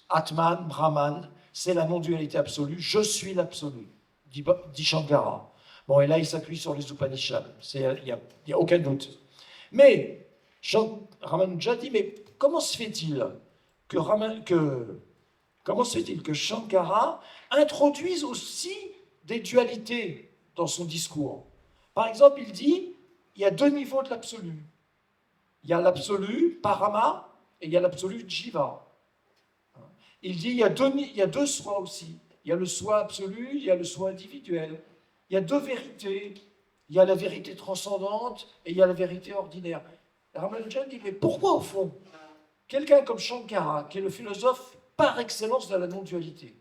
Atman, Brahman, c'est la non-dualité absolue, je suis l'absolu, dit Shankara. Bon, et là, il s'appuie sur les Upanishads, il n'y a aucun doute. Mais, Ramanuja dit, mais comment se fait-il que Shankara introduise aussi des dualités dans son discours? Par exemple, il dit, il y a deux niveaux de l'absolu. Il y a l'absolu Parama et il y a l'absolu Jiva. Il dit, il y a deux soi aussi. Il y a le soi absolu, il y a le soi individuel. Il y a deux vérités. Il y a la vérité transcendante et il y a la vérité ordinaire. Ramanujan dit, mais pourquoi au fond, quelqu'un comme Shankara, qui est le philosophe par excellence de la non-dualité,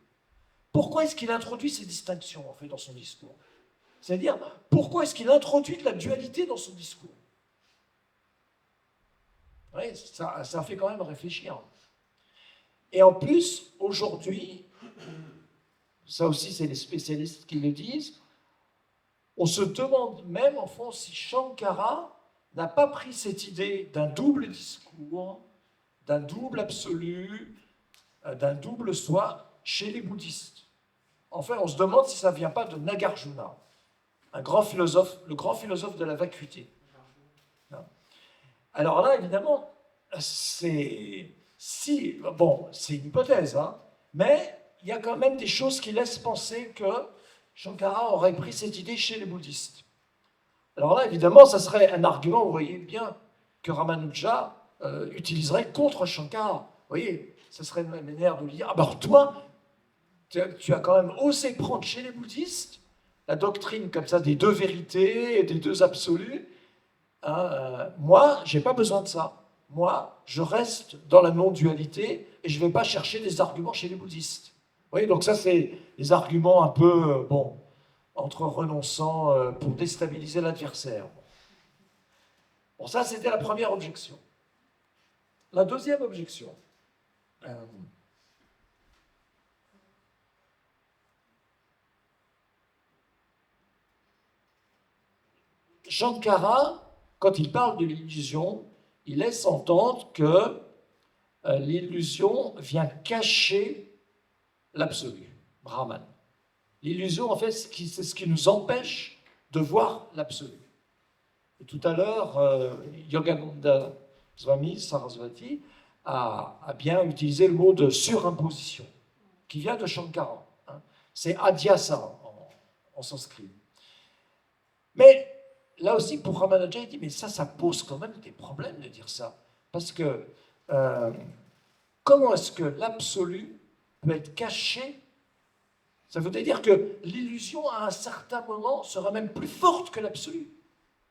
pourquoi est-ce qu'il introduit ces distinctions en fait dans son discours? C'est-à-dire, pourquoi est-ce qu'il introduit de la dualité dans son discours? Oui, ça fait quand même réfléchir. Et en plus, aujourd'hui, ça aussi c'est les spécialistes qui le disent, on se demande même, en fond, si Shankara n'a pas pris cette idée d'un double discours, d'un double absolu, d'un double soi chez les bouddhistes. Enfin, on se demande si ça ne vient pas de Nagarjuna, le grand philosophe de la vacuité. Alors là, évidemment, c'est une hypothèse, hein, mais il y a quand même des choses qui laissent penser que Shankara aurait pris cette idée chez les bouddhistes. Alors là, évidemment, ça serait un argument, vous voyez bien, que Ramanuja utiliserait contre Shankara. Vous voyez, ça serait une manière de lui dire, ah ben toi, tu as quand même osé prendre chez les bouddhistes la doctrine comme ça des deux vérités et des deux absolus. Moi, je n'ai pas besoin de ça. Moi, je reste dans la non-dualité et je ne vais pas chercher des arguments chez les bouddhistes. Vous voyez, donc ça, c'est des arguments un peu, entre renonçants pour déstabiliser l'adversaire. Bon, ça, c'était la première objection. La deuxième objection. Shankara, quand il parle de l'illusion, il laisse entendre que l'illusion vient cacher l'absolu, Brahman. L'illusion, en fait, c'est ce qui nous empêche de voir l'absolu. Et tout à l'heure, Yogananda Swami Sarasvati a bien utilisé le mot de surimposition, qui vient de Shankara. Hein. C'est adhyasa en sanskrit. Mais là aussi, pour Ramanuja, il dit, mais ça pose quand même des problèmes de dire ça. Parce que comment est-ce que l'absolu peut être caché? Ça voudrait dire que l'illusion, à un certain moment, sera même plus forte que l'absolu.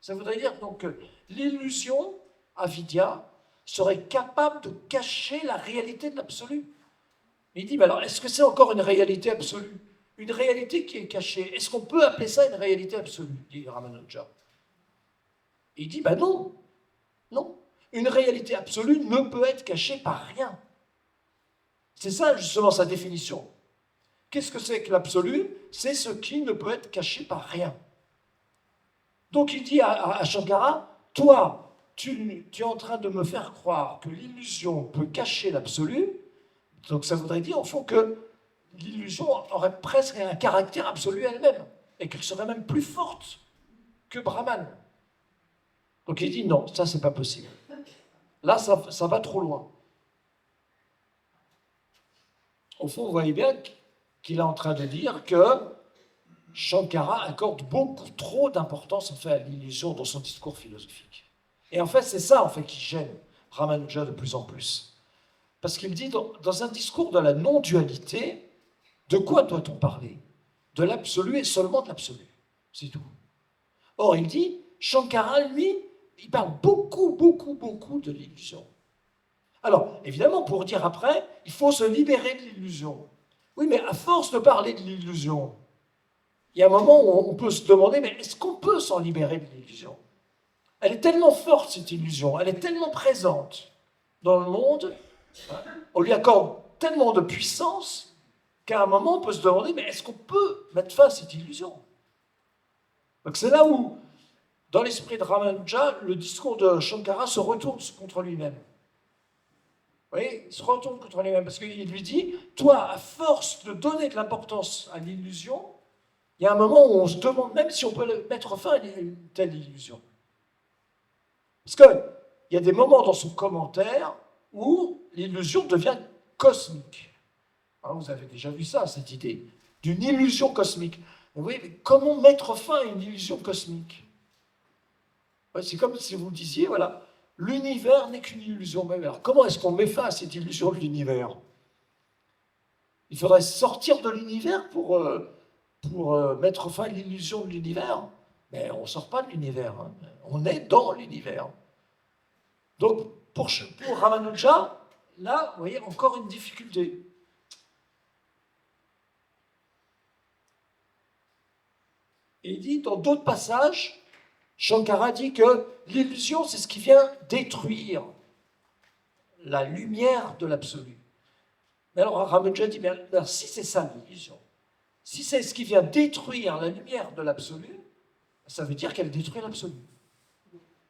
Ça voudrait dire donc que l'illusion, avidya, serait capable de cacher la réalité de l'absolu. Il dit, mais alors, est-ce que c'est encore une réalité absolue? Une réalité qui est cachée. Est-ce qu'on peut appeler ça une réalité absolue? Dit Ramanuja. Il dit, ben non, non. Une réalité absolue ne peut être cachée par rien. C'est ça, justement, sa définition. Qu'est-ce que c'est que l'absolu? C'est ce qui ne peut être caché par rien. Donc il dit à Shankara, toi, tu es en train de me faire croire que l'illusion peut cacher l'absolu. Donc ça voudrait dire, au fond, que l'illusion aurait presque un caractère absolu elle-même, et qu'elle serait même plus forte que Brahman. Donc il dit, non, ça c'est pas possible. Là, ça va trop loin. Au fond, vous voyez bien qu'il est en train de dire que Shankara accorde beaucoup trop d'importance en fait, à l'illusion dans son discours philosophique. Et en fait, c'est ça en fait, qui gêne Ramanuja de plus en plus. Parce qu'il dit, dans un discours de la non-dualité, de quoi doit-on parler? De l'absolu et seulement de l'absolu. C'est tout. Or, il dit, Shankara, lui, il parle beaucoup de l'illusion. Alors, évidemment, pour dire après, il faut se libérer de l'illusion. Oui, mais à force de parler de l'illusion, il y a un moment où on peut se demander, mais est-ce qu'on peut s'en libérer de l'illusion? Elle est tellement forte, cette illusion, elle est tellement présente dans le monde, on lui accorde tellement de puissance qu'à un moment, on peut se demander, mais est-ce qu'on peut mettre fin à cette illusion? Donc c'est là où, dans l'esprit de Ramanuja, le discours de Shankara se retourne contre lui-même. Vous voyez, il se retourne contre lui-même, parce qu'il lui dit, toi, à force de donner de l'importance à l'illusion, il y a un moment où on se demande même si on peut mettre fin à une telle illusion. Parce qu'il y a des moments dans son commentaire où l'illusion devient cosmique. Hein, vous avez déjà vu ça, cette idée, d'une illusion cosmique. Vous voyez, mais comment mettre fin à une illusion cosmique? Ouais, c'est comme si vous disiez, voilà, l'univers n'est qu'une illusion. Mais alors, comment est-ce qu'on met fin à cette illusion de l'univers? Il faudrait sortir de l'univers pour mettre fin à l'illusion de l'univers. Mais on ne sort pas de l'univers, hein. On est dans l'univers. Donc, pour Ramanuja, là, vous voyez, encore une difficulté. Et il dit, dans d'autres passages, Shankara dit que l'illusion, c'est ce qui vient détruire la lumière de l'absolu. Mais alors Ramanuja dit, mais alors, si c'est ça l'illusion, si c'est ce qui vient détruire la lumière de l'absolu, ça veut dire qu'elle détruit l'absolu.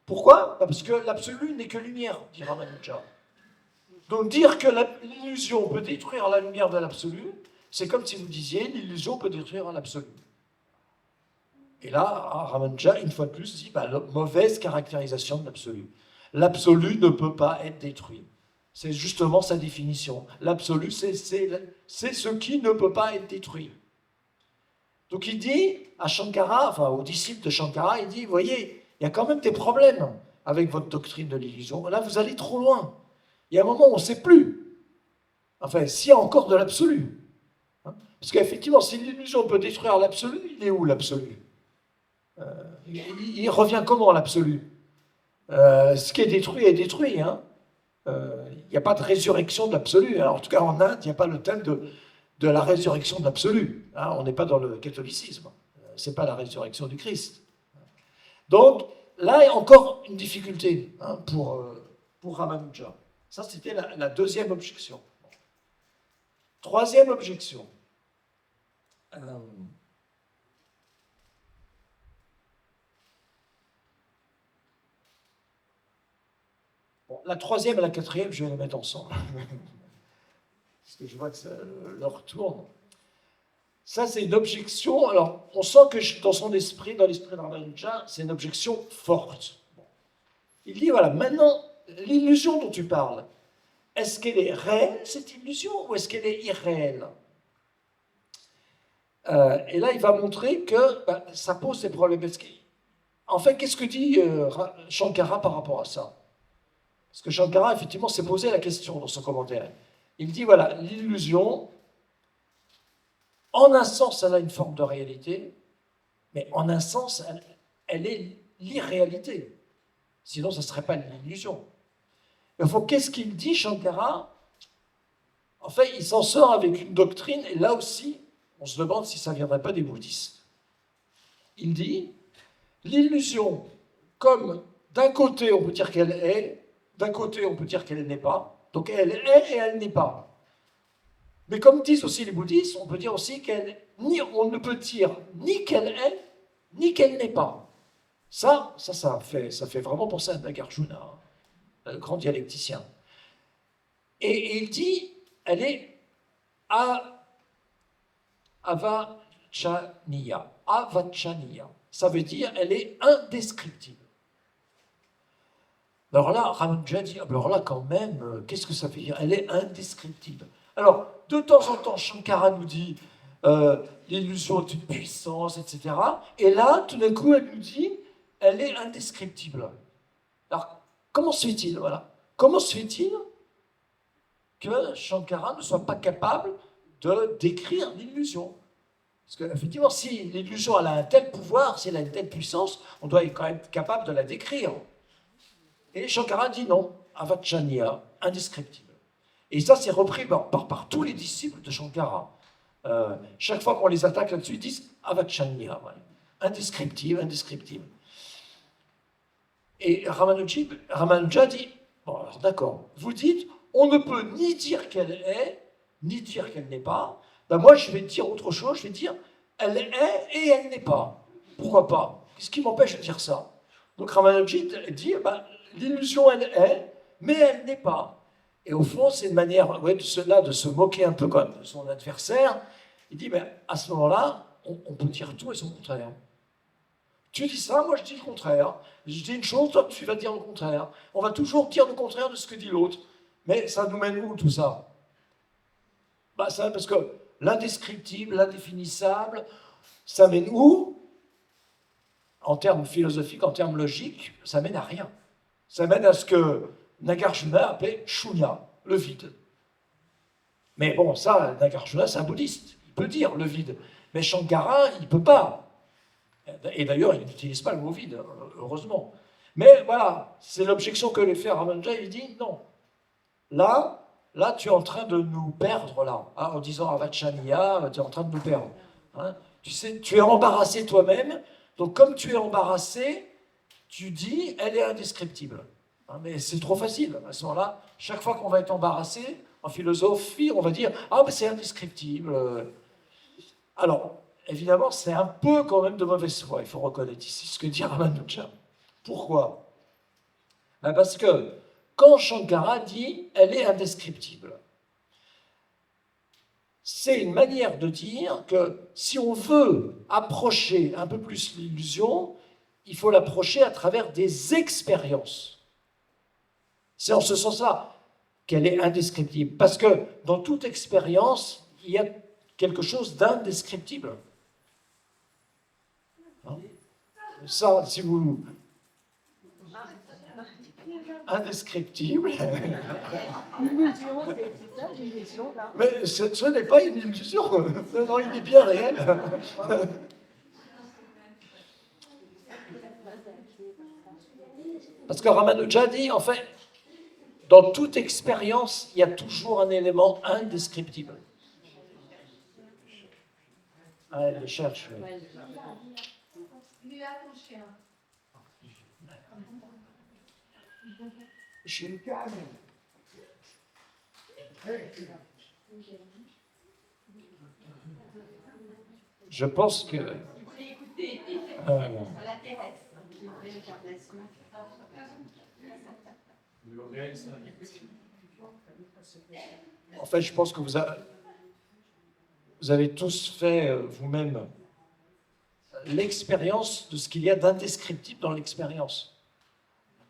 Pourquoi? Parce que l'absolu n'est que lumière, dit Ramanuja. Donc dire que l'illusion peut détruire la lumière de l'absolu, c'est comme si vous disiez l'illusion peut détruire l'absolu. Et là, Ramanuja, une fois de plus, dit mauvaise caractérisation de l'absolu. L'absolu ne peut pas être détruit. C'est justement sa définition. L'absolu, c'est ce qui ne peut pas être détruit. Donc il dit à Shankara, enfin aux disciples de Shankara, il dit, voyez, il y a quand même des problèmes avec votre doctrine de l'illusion. Là, vous allez trop loin. Il y a un moment où on ne sait plus. Enfin, s'il y a encore de l'absolu. Parce qu'effectivement, si l'illusion peut détruire l'absolu, il est où l'absolu? Il revient comment l'absolu? Ce qui est détruit. Hein. Il n'y a pas de résurrection de l'absolu. En tout cas, en Inde, il n'y a pas le thème de la résurrection de l'absolu. Hein. On n'est pas dans le catholicisme. Ce n'est pas la résurrection du Christ. Donc, là, il y a encore une difficulté hein, pour Ramanuja. Ça, c'était la deuxième objection. Troisième objection. La troisième et la quatrième, je vais les mettre ensemble. Parce que je vois que ça leur tourne. Ça, c'est une objection. Alors, on sent que dans son esprit, dans l'esprit de Ramanuja, c'est une objection forte. Il dit, voilà, maintenant, l'illusion dont tu parles, est-ce qu'elle est réelle, cette illusion, ou est-ce qu'elle est irréelle? Et là, il va montrer que ça pose des problèmes. En fait, qu'est-ce que dit Shankara par rapport à ça? Parce que Shankara, effectivement, s'est posé la question dans son commentaire. Il dit, voilà, l'illusion, en un sens, elle a une forme de réalité, mais en un sens, elle est l'irréalité. Sinon, ça ne serait pas l'illusion. Qu'est-ce qu'il dit, Shankara? En fait, il s'en sort avec une doctrine, et là aussi, on se demande si ça ne viendrait pas des bouddhistes. Il dit, l'illusion, comme d'un côté on peut dire qu'elle est, d'un côté on peut dire qu'elle n'est pas, donc elle est et elle n'est pas. Mais comme disent aussi les bouddhistes, on peut dire aussi on ne peut dire ni qu'elle est, ni qu'elle n'est pas. Ça fait vraiment penser à Nagarjuna, le grand dialecticien. Et il dit, elle est avachaniya. Avachaniya. Ça veut dire, elle est indescriptible. Alors là, Ramanuja dit, alors là quand même, qu'est-ce que ça veut dire? Elle est indescriptible. Alors, de temps en temps, Shankara nous dit, l'illusion est une puissance, etc. Et là, tout d'un coup, elle nous dit, elle est indescriptible. Alors, comment se fait-il, voilà? Comment se fait-il que Shankara ne soit pas capable de décrire l'illusion? Parce qu'effectivement, si l'illusion a un tel pouvoir, si elle a une telle puissance, on doit quand même être capable de la décrire. Et Shankara dit non, avachaniya, indescriptible. Et ça, c'est repris par tous les disciples de Shankara. Chaque fois qu'on les attaque là-dessus, ils disent avachaniya, ouais. Indescriptible, indescriptible. Et Ramanuja dit, bon, alors d'accord, vous dites, on ne peut ni dire qu'elle est, ni dire qu'elle n'est pas. Ben moi, je vais dire autre chose, je vais dire, elle est et elle n'est pas. Pourquoi pas? Qu'est-ce qui m'empêche de dire ça? Donc Ramanuja dit, ben, l'illusion, elle est, mais elle n'est pas. Et au fond, c'est une manière de se moquer un peu quand même de son adversaire. Il dit, ben, à ce moment-là, on peut dire tout et son contraire. Tu dis ça, moi je dis le contraire. Je dis une chose, toi tu vas dire le contraire. On va toujours dire le contraire de ce que dit l'autre. Mais ça nous mène où tout ça? Ben, ça parce que l'indescriptible, l'indéfinissable, ça mène où? En termes philosophiques, en termes logiques, ça mène à rien. Ça mène à ce que Nagarjuna appelait Shunya, le vide. Mais bon, ça, Nagarjuna, c'est un bouddhiste. Il peut dire le vide. Mais Shankara, il ne peut pas. Et d'ailleurs, il n'utilise pas le mot vide, heureusement. Mais voilà, c'est l'objection que les fait Ramanuja. Il dit non. Là, tu es en train de nous perdre, là. Hein, en disant avachaniya, tu es en train de nous perdre. Hein. Tu sais, tu es embarrassé toi-même. Donc, comme tu es embarrassé, tu dis, elle est indescriptible. Hein, mais c'est trop facile. À ce moment-là, chaque fois qu'on va être embarrassé, en philosophie, on va dire, ah, mais c'est indescriptible. Alors, évidemment, c'est un peu quand même de mauvaise foi, il faut reconnaître ici ce que dit Ramanuja. Pourquoi? Parce que quand Shankara dit « elle est indescriptible », c'est une manière de dire que si on veut approcher un peu plus l'illusion, il faut l'approcher à travers des expériences. C'est en ce sens-là qu'elle est indescriptible. Parce que dans toute expérience, il y a quelque chose d'indescriptible. Hein? Ça, si vous... Indescriptible. Mais ce n'est pas une illusion. Non, il est bien réel. Parce que Ramanuja dit, en fait, dans toute expérience, il y a toujours un élément indescriptible. Ah, elle le cherche. Lui a ton chien. Je suis calme. Je pense que... La terrestre. En fait, je pense que vous avez tous fait vous-même l'expérience de ce qu'il y a d'indescriptible dans l'expérience.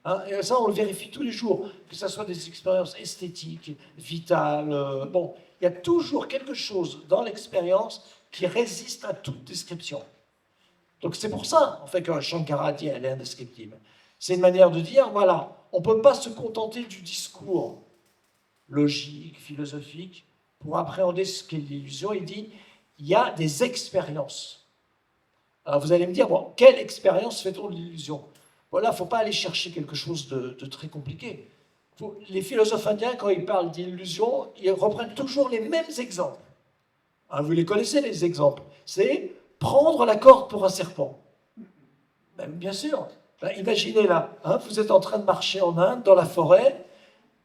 Hein, et ça, on le vérifie tous les jours, que ce soit des expériences esthétiques, vitales. Bon, il y a toujours quelque chose dans l'expérience qui résiste à toute description. Donc c'est pour ça, en fait, que Shankara dit elle est indescriptible. C'est une manière de dire, voilà, on ne peut pas se contenter du discours logique, philosophique, pour appréhender ce qu'est l'illusion. Il dit, il y a des expériences. Alors vous allez me dire, bon, quelle expérience fait-on de l'illusion? Voilà, il ne faut pas aller chercher quelque chose de très compliqué. Les philosophes indiens, quand ils parlent d'illusion, ils reprennent toujours les mêmes exemples. Hein, vous les connaissez, les exemples. C'est prendre la corde pour un serpent. Ben, bien sûr. Ben, imaginez là, hein, vous êtes en train de marcher en Inde, dans la forêt,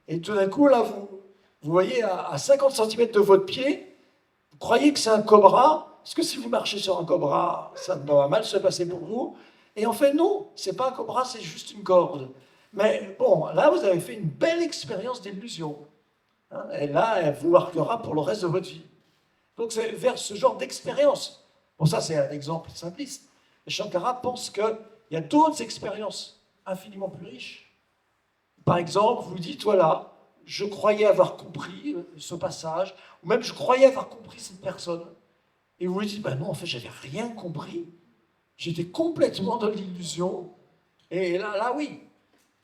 et tout d'un coup, là, vous voyez à 50 cm de votre pied, vous croyez que c'est un cobra, parce que si vous marchez sur un cobra, ça va mal se passer pour vous. Et en fait, non, c'est pas un cobra, c'est juste une corde. Mais bon, là, vous avez fait une belle expérience d'illusion. Hein, et là, elle vous marquera pour le reste de votre vie. Donc, c'est vers ce genre d'expérience. Bon, ça, c'est un exemple simpliste. Et Shankara pense qu'il y a d'autres expériences infiniment plus riches. Par exemple, vous dites, voilà, je croyais avoir compris ce passage, ou même je croyais avoir compris cette personne. Et vous vous dites, ben non, en fait, j'avais rien compris. J'étais complètement dans l'illusion. Et là, oui.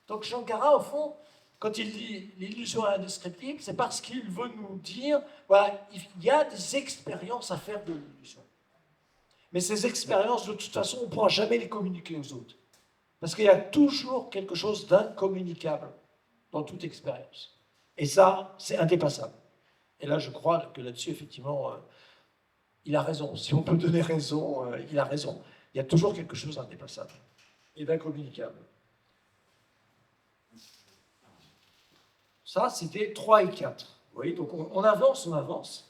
Donc Shankara, au fond, quand il dit l'illusion est indescriptible, c'est parce qu'il veut nous dire, voilà, il y a des expériences à faire de l'illusion. Mais ces expériences, de toute façon, on ne pourra jamais les communiquer aux autres. Parce qu'il y a toujours quelque chose d'incommunicable dans toute expérience. Et ça, c'est indépassable. Et là, je crois que là-dessus, effectivement, il a raison. Si on peut donner raison, il a raison. Il y a toujours quelque chose d'indépassable et d'incommunicable. Ça, c'était 3 et 4. Vous voyez, donc on avance, on avance.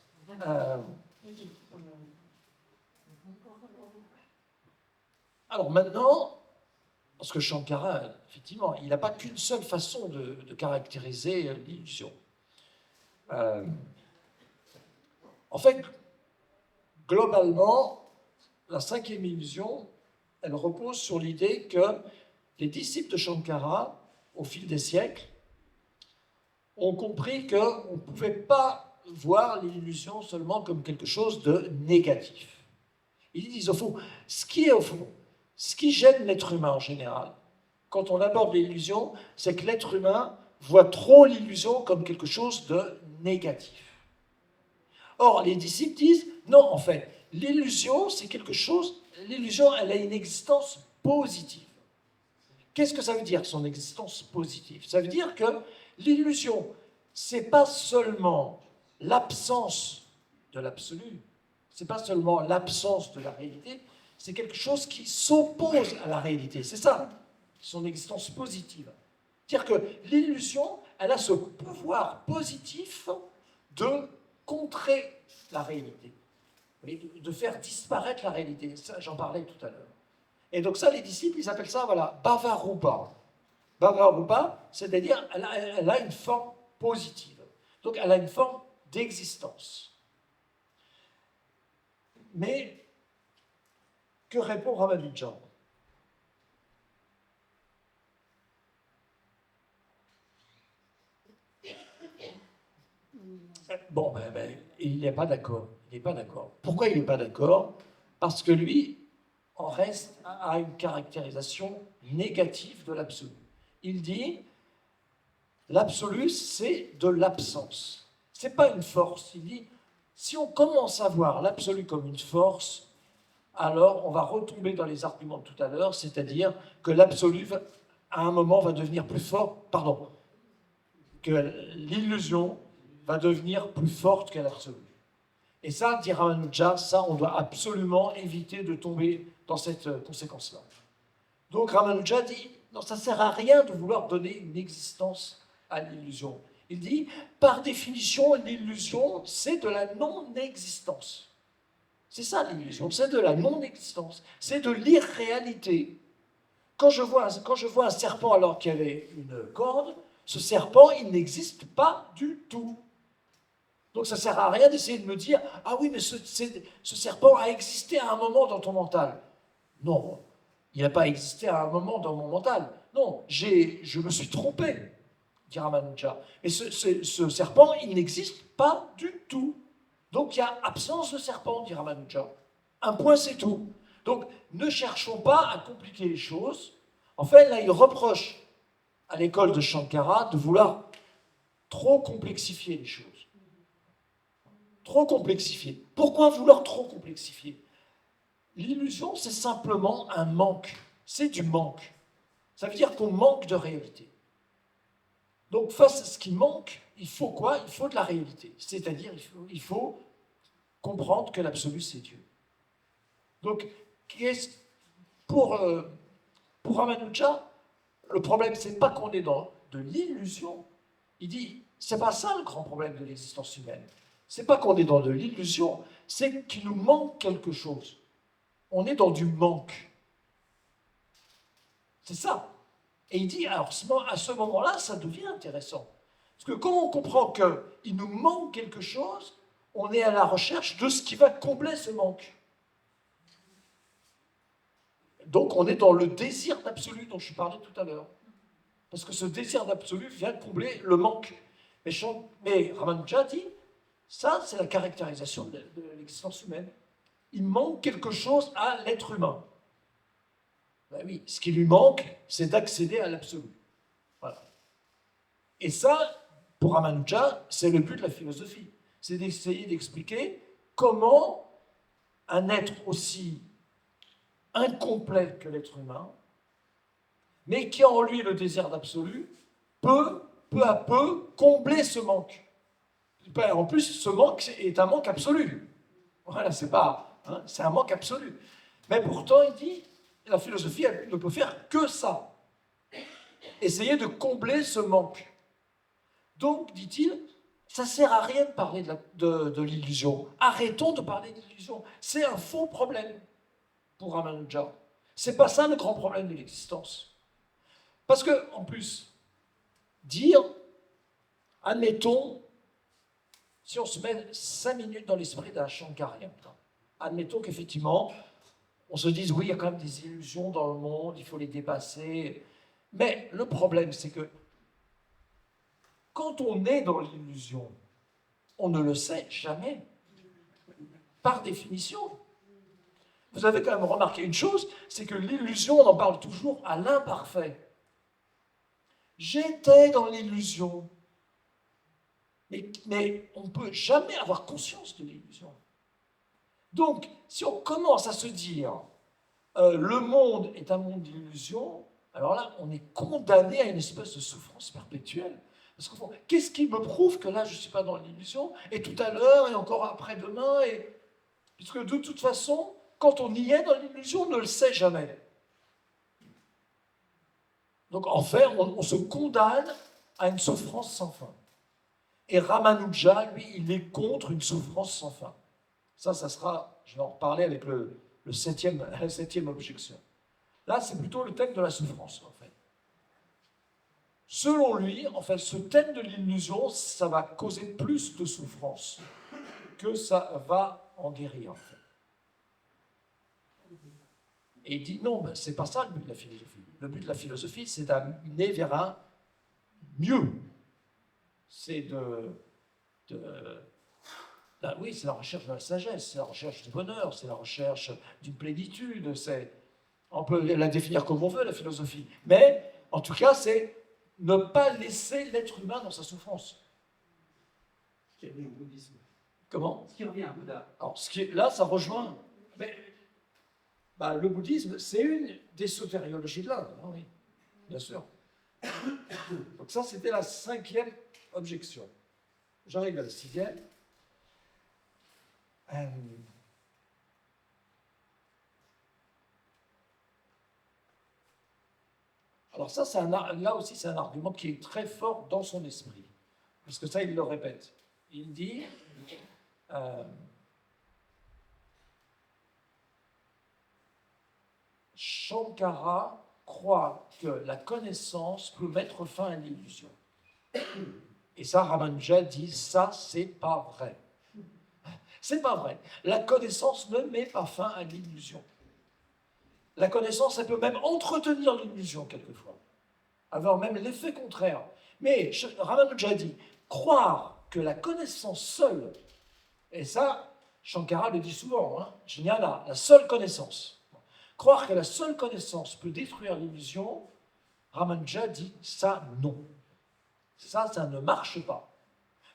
Alors maintenant, parce que Shankara, effectivement, il n'a pas qu'une seule façon de caractériser l'illusion. En fait, globalement, la 5e illusion, elle repose sur l'idée que les disciples de Shankara, au fil des siècles, ont compris qu'on ne pouvait pas voir l'illusion seulement comme quelque chose de négatif. Ils disent au fond, ce qui gêne l'être humain en général, quand on aborde l'illusion, c'est que l'être humain voit trop l'illusion comme quelque chose de négatif. Or, les disciples disent, non, en fait, l'illusion, c'est quelque chose, l'illusion, elle a une existence positive. Qu'est-ce que ça veut dire, son existence positive? Ça veut dire que l'illusion, c'est pas seulement l'absence de l'absolu, c'est pas seulement l'absence de la réalité, c'est quelque chose qui s'oppose à la réalité. C'est ça, son existence positive. C'est-à-dire que l'illusion, elle a ce pouvoir positif de contrer la réalité, de faire disparaître la réalité. Ça, j'en parlais tout à l'heure. Et donc ça, les disciples, ils appellent ça, voilà, Bhavarupa. Bhavarupa, c'est-à-dire, elle a une forme positive. Donc, elle a une forme d'existence. Mais, que répond Ramanujan? Bon, il n'est pas d'accord. Il n'est pas d'accord. Pourquoi il n'est pas d'accord? Parce que lui, en reste à une caractérisation négative de l'absolu. Il dit, l'absolu, c'est de l'absence. Ce n'est pas une force. Il dit, si on commence à voir l'absolu comme une force, alors on va retomber dans les arguments de tout à l'heure, c'est-à-dire que l'absolu, à un moment, va devenir plus fort, que l'illusion va devenir plus forte que l'absolu. Et ça, dit Ramanuja, ça, on doit absolument éviter de tomber dans cette conséquence-là. Donc Ramanuja dit, non, ça ne sert à rien de vouloir donner une existence à l'illusion. Il dit, par définition, l'illusion, c'est de la non-existence. C'est ça l'illusion, c'est de la non-existence, c'est de l'irréalité. Quand je vois un serpent alors qu'il y avait une corde, ce serpent, il n'existe pas du tout. Donc ça ne sert à rien d'essayer de me dire « Ah oui, mais ce serpent a existé à un moment dans ton mental. » Non, il n'a pas existé à un moment dans mon mental. Non, je me suis trompé, dit Ramanuja. Et ce serpent, il n'existe pas du tout. Donc il y a absence de serpent, dit Ramanuja. Un point, c'est tout. Donc ne cherchons pas à compliquer les choses. En fait, là, il reproche à l'école de Shankara de vouloir trop complexifier les choses. Trop complexifier. Pourquoi vouloir trop complexifier? L'illusion, c'est simplement un manque. C'est du manque. Ça veut dire qu'on manque de réalité. Donc face à ce qui manque, il faut quoi? Il faut de la réalité. C'est-à-dire, il faut comprendre que l'absolu, c'est Dieu. Donc, pour, pour Ramanuja, le problème, c'est pas qu'on est dans de l'illusion. Il dit, c'est pas ça le grand problème de l'existence humaine. C'est pas qu'on est dans de l'illusion, c'est qu'il nous manque quelque chose. On est dans du manque. C'est ça. Et il dit, alors à ce moment-là, ça devient intéressant. Parce que quand on comprend qu'il nous manque quelque chose, on est à la recherche de ce qui va combler ce manque. Donc on est dans le désir d'absolu dont je parlais tout à l'heure. Parce que ce désir d'absolu vient combler le manque. Mais Ramanuja dit, ça c'est la caractérisation de l'existence humaine. Il manque quelque chose à l'être humain. Ben oui, ce qui lui manque, c'est d'accéder à l'absolu. Voilà. Et ça, pour Ramanuja, c'est le but de la philosophie. C'est d'essayer d'expliquer comment un être aussi incomplet que l'être humain, mais qui a en lui le désir d'absolu, peut, peu à peu, combler ce manque. En plus, ce manque est un manque absolu. Voilà, c'est pas, hein, c'est un manque absolu. Mais pourtant, il dit, la philosophie elle ne peut faire que ça. Essayer de combler ce manque. Donc, dit-il, ça ne sert à rien de parler de l'illusion. Arrêtons de parler de l'illusion. C'est un faux problème pour Ramanuja. C'est pas ça le grand problème de l'existence. Parce que, en plus, dire, admettons, si on se met 5 minutes dans l'esprit d'un Shankarien, admettons qu'effectivement, on se dise, oui, il y a quand même des illusions dans le monde, il faut les dépasser. Mais le problème, c'est que quand on est dans l'illusion, on ne le sait jamais, par définition. Vous avez quand même remarqué une chose, c'est que l'illusion, on en parle toujours à l'imparfait. J'étais dans l'illusion. Mais on ne peut jamais avoir conscience de l'illusion. Donc, si on commence à se dire le monde est un monde d'illusion, alors là, on est condamné à une espèce de souffrance perpétuelle. Parce qu'au fond, qu'est-ce qui me prouve que là, je ne suis pas dans l'illusion, et tout à l'heure, et encore après-demain, puisque de toute façon, quand on y est dans l'illusion, on ne le sait jamais. Donc en fait, on se condamne à une souffrance sans fin. Et Ramanuja, lui, il est contre une souffrance sans fin. Ça sera, je vais en reparler avec la septième objection. Là, c'est plutôt le thème de la souffrance, en fait. Selon lui, en fait, ce thème de l'illusion, ça va causer plus de souffrance que ça va en guérir, en fait. Et il dit non, ben, c'est pas ça le but de la philosophie. Le but de la philosophie, c'est d'amener vers un mieux. C'est oui, c'est la recherche de la sagesse, c'est la recherche du bonheur, c'est la recherche d'une plénitude. On peut la définir comme on veut, la philosophie. Mais, en tout cas, c'est ne pas laisser l'être humain dans sa souffrance. Ce qui revient au bouddhisme. Comment? Ce qui revient à Bouddha. Alors, là, ça rejoint. Mais, le bouddhisme, c'est une des sotériologies de l'Inde, hein, oui, bien sûr. Donc ça, c'était la 5e objection. J'arrive à la 6e. Alors ça, là aussi, c'est un argument qui est très fort dans son esprit. Parce que ça, il le répète. Il dit... Shankara croit que la connaissance peut mettre fin à l'illusion. Et ça, Ramanuja dit, ça, c'est pas vrai. C'est pas vrai. La connaissance ne met pas fin à l'illusion. La connaissance, elle peut même entretenir l'illusion quelquefois, avoir même l'effet contraire. Mais Ramanuja dit, croire que la connaissance seule, et ça, Shankara le dit souvent, hein, jnana, la seule connaissance. Croire que la seule connaissance peut détruire l'illusion, Ramanuja dit, ça, non. Ça ne marche pas.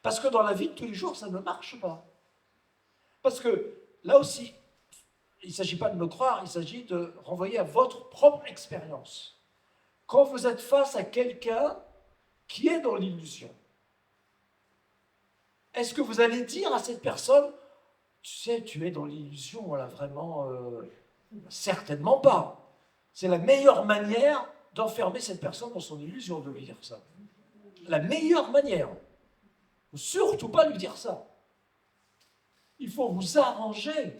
Parce que dans la vie de tous les jours, ça ne marche pas. Parce que, là aussi, il ne s'agit pas de me croire, il s'agit de renvoyer à votre propre expérience. Quand vous êtes face à quelqu'un qui est dans l'illusion. Est-ce que vous allez dire à cette personne, tu sais, tu es dans l'illusion, voilà, vraiment, certainement pas. C'est la meilleure manière d'enfermer cette personne dans son illusion, de lui dire ça. La meilleure manière. Il ne faut surtout pas lui dire ça. Il faut vous arranger,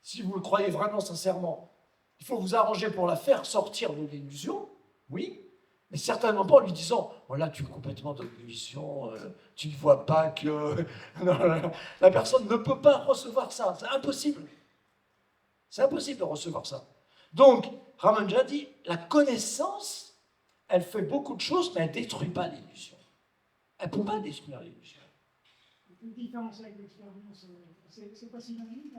si vous le croyez vraiment sincèrement. Il faut vous arranger pour la faire sortir de l'illusion, oui, mais certainement pas en lui disant « Voilà, tu es complètement dans l'illusion, tu ne vois pas que... » Non, la personne ne peut pas recevoir ça, c'est impossible. C'est impossible de recevoir ça. Donc, Ramanuja dit, la connaissance, elle fait beaucoup de choses, mais elle ne détruit pas l'illusion. Elle ne peut pas détruire l'illusion. Une différence avec l'expérience, c'est pas synonyme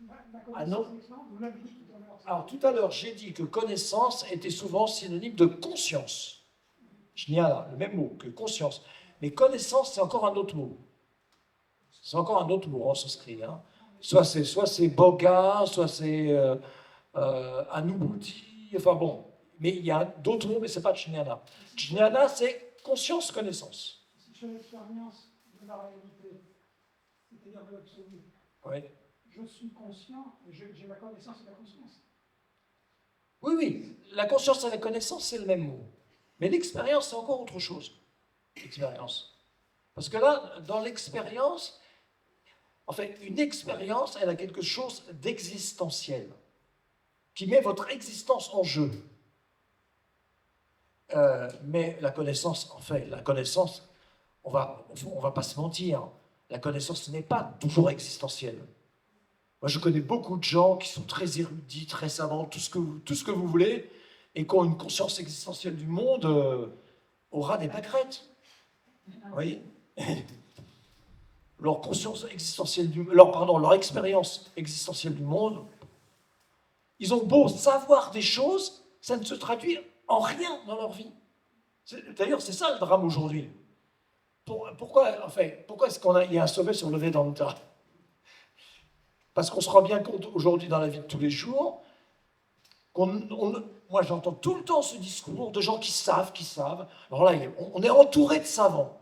la Ah non. connaissance, vous l'avez dit tout à l'heure. Alors, tout à l'heure, j'ai dit que connaissance était souvent synonyme de conscience. Je n'y ai là, le même mot que conscience. Mais connaissance, c'est encore un autre mot. C'est encore un autre mot en sanskrit. Hein. Soit c'est boga, soit c'est anubhuti, enfin bon. Mais il y a d'autres mots, mais ce n'est pas jnana. Jnana, c'est conscience, connaissance. Si je fais l'expérience de la réalité, c'est-à-dire de l'absolu, Oui. je suis conscient et j'ai la connaissance et la conscience. Oui, oui. La conscience et la connaissance, c'est le même mot. Mais l'expérience, c'est encore autre chose. L'expérience. Parce que là, dans l'expérience, en fait, une expérience, elle a quelque chose d'existentiel, qui met votre existence en jeu. Mais la connaissance, en fait, la connaissance, on va pas se mentir, la connaissance ce n'est pas toujours existentielle. Moi, je connais beaucoup de gens qui sont très érudits, très savants, tout ce que vous voulez, et qui ont une conscience existentielle du monde au ras des pâquerettes. Vous voyez ? Leur conscience existentielle leur expérience existentielle du monde, ils ont beau savoir des choses, ça ne se traduit en rien dans leur vie. D'ailleurs, c'est ça le drame aujourd'hui. Pourquoi est-ce qu'il y a un sommet sur le Vedanta ? Parce qu'on se rend bien compte aujourd'hui dans la vie de tous les jours, moi j'entends tout le temps ce discours de gens qui savent. Alors là, on est entouré de savants.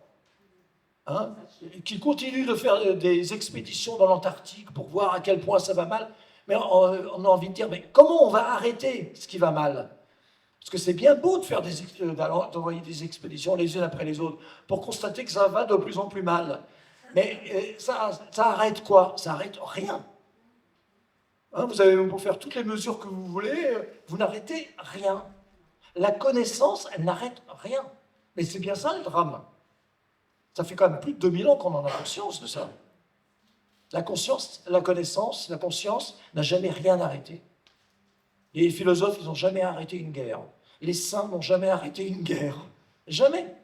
Hein, qui continuent de faire des expéditions dans l'Antarctique pour voir à quel point ça va mal. Mais on a envie de dire, mais comment on va arrêter ce qui va mal ? Parce que c'est bien beau de faire d'envoyer des expéditions les unes après les autres pour constater que ça va de plus en plus mal. Mais ça arrête quoi ? Ça arrête rien. Hein, vous avez beau faire toutes les mesures que vous voulez, vous n'arrêtez rien. La connaissance, elle n'arrête rien. Mais c'est bien ça le drame. Ça fait quand même plus de 2000 ans qu'on en a conscience de ça. La conscience, la connaissance, la conscience n'a jamais rien arrêté. Les philosophes, ils n'ont jamais arrêté une guerre. Les saints n'ont jamais arrêté une guerre. Jamais.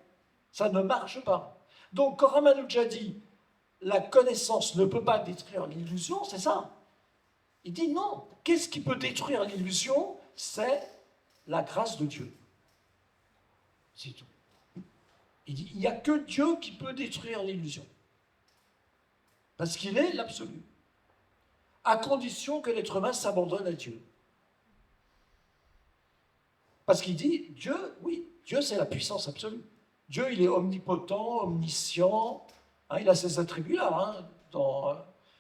Ça ne marche pas. Donc, quand Ramanuja dit « la connaissance ne peut pas détruire l'illusion », c'est ça. Il dit non. Qu'est-ce qui peut détruire l'illusion ? C'est la grâce de Dieu. C'est tout. Il dit, il n'y a que Dieu qui peut détruire l'illusion. Parce qu'il est l'absolu. À condition que l'être humain s'abandonne à Dieu. Parce qu'il dit, Dieu, oui, Dieu c'est la puissance absolue. Dieu, il est omnipotent, omniscient. Hein, il a ces attributs-là dans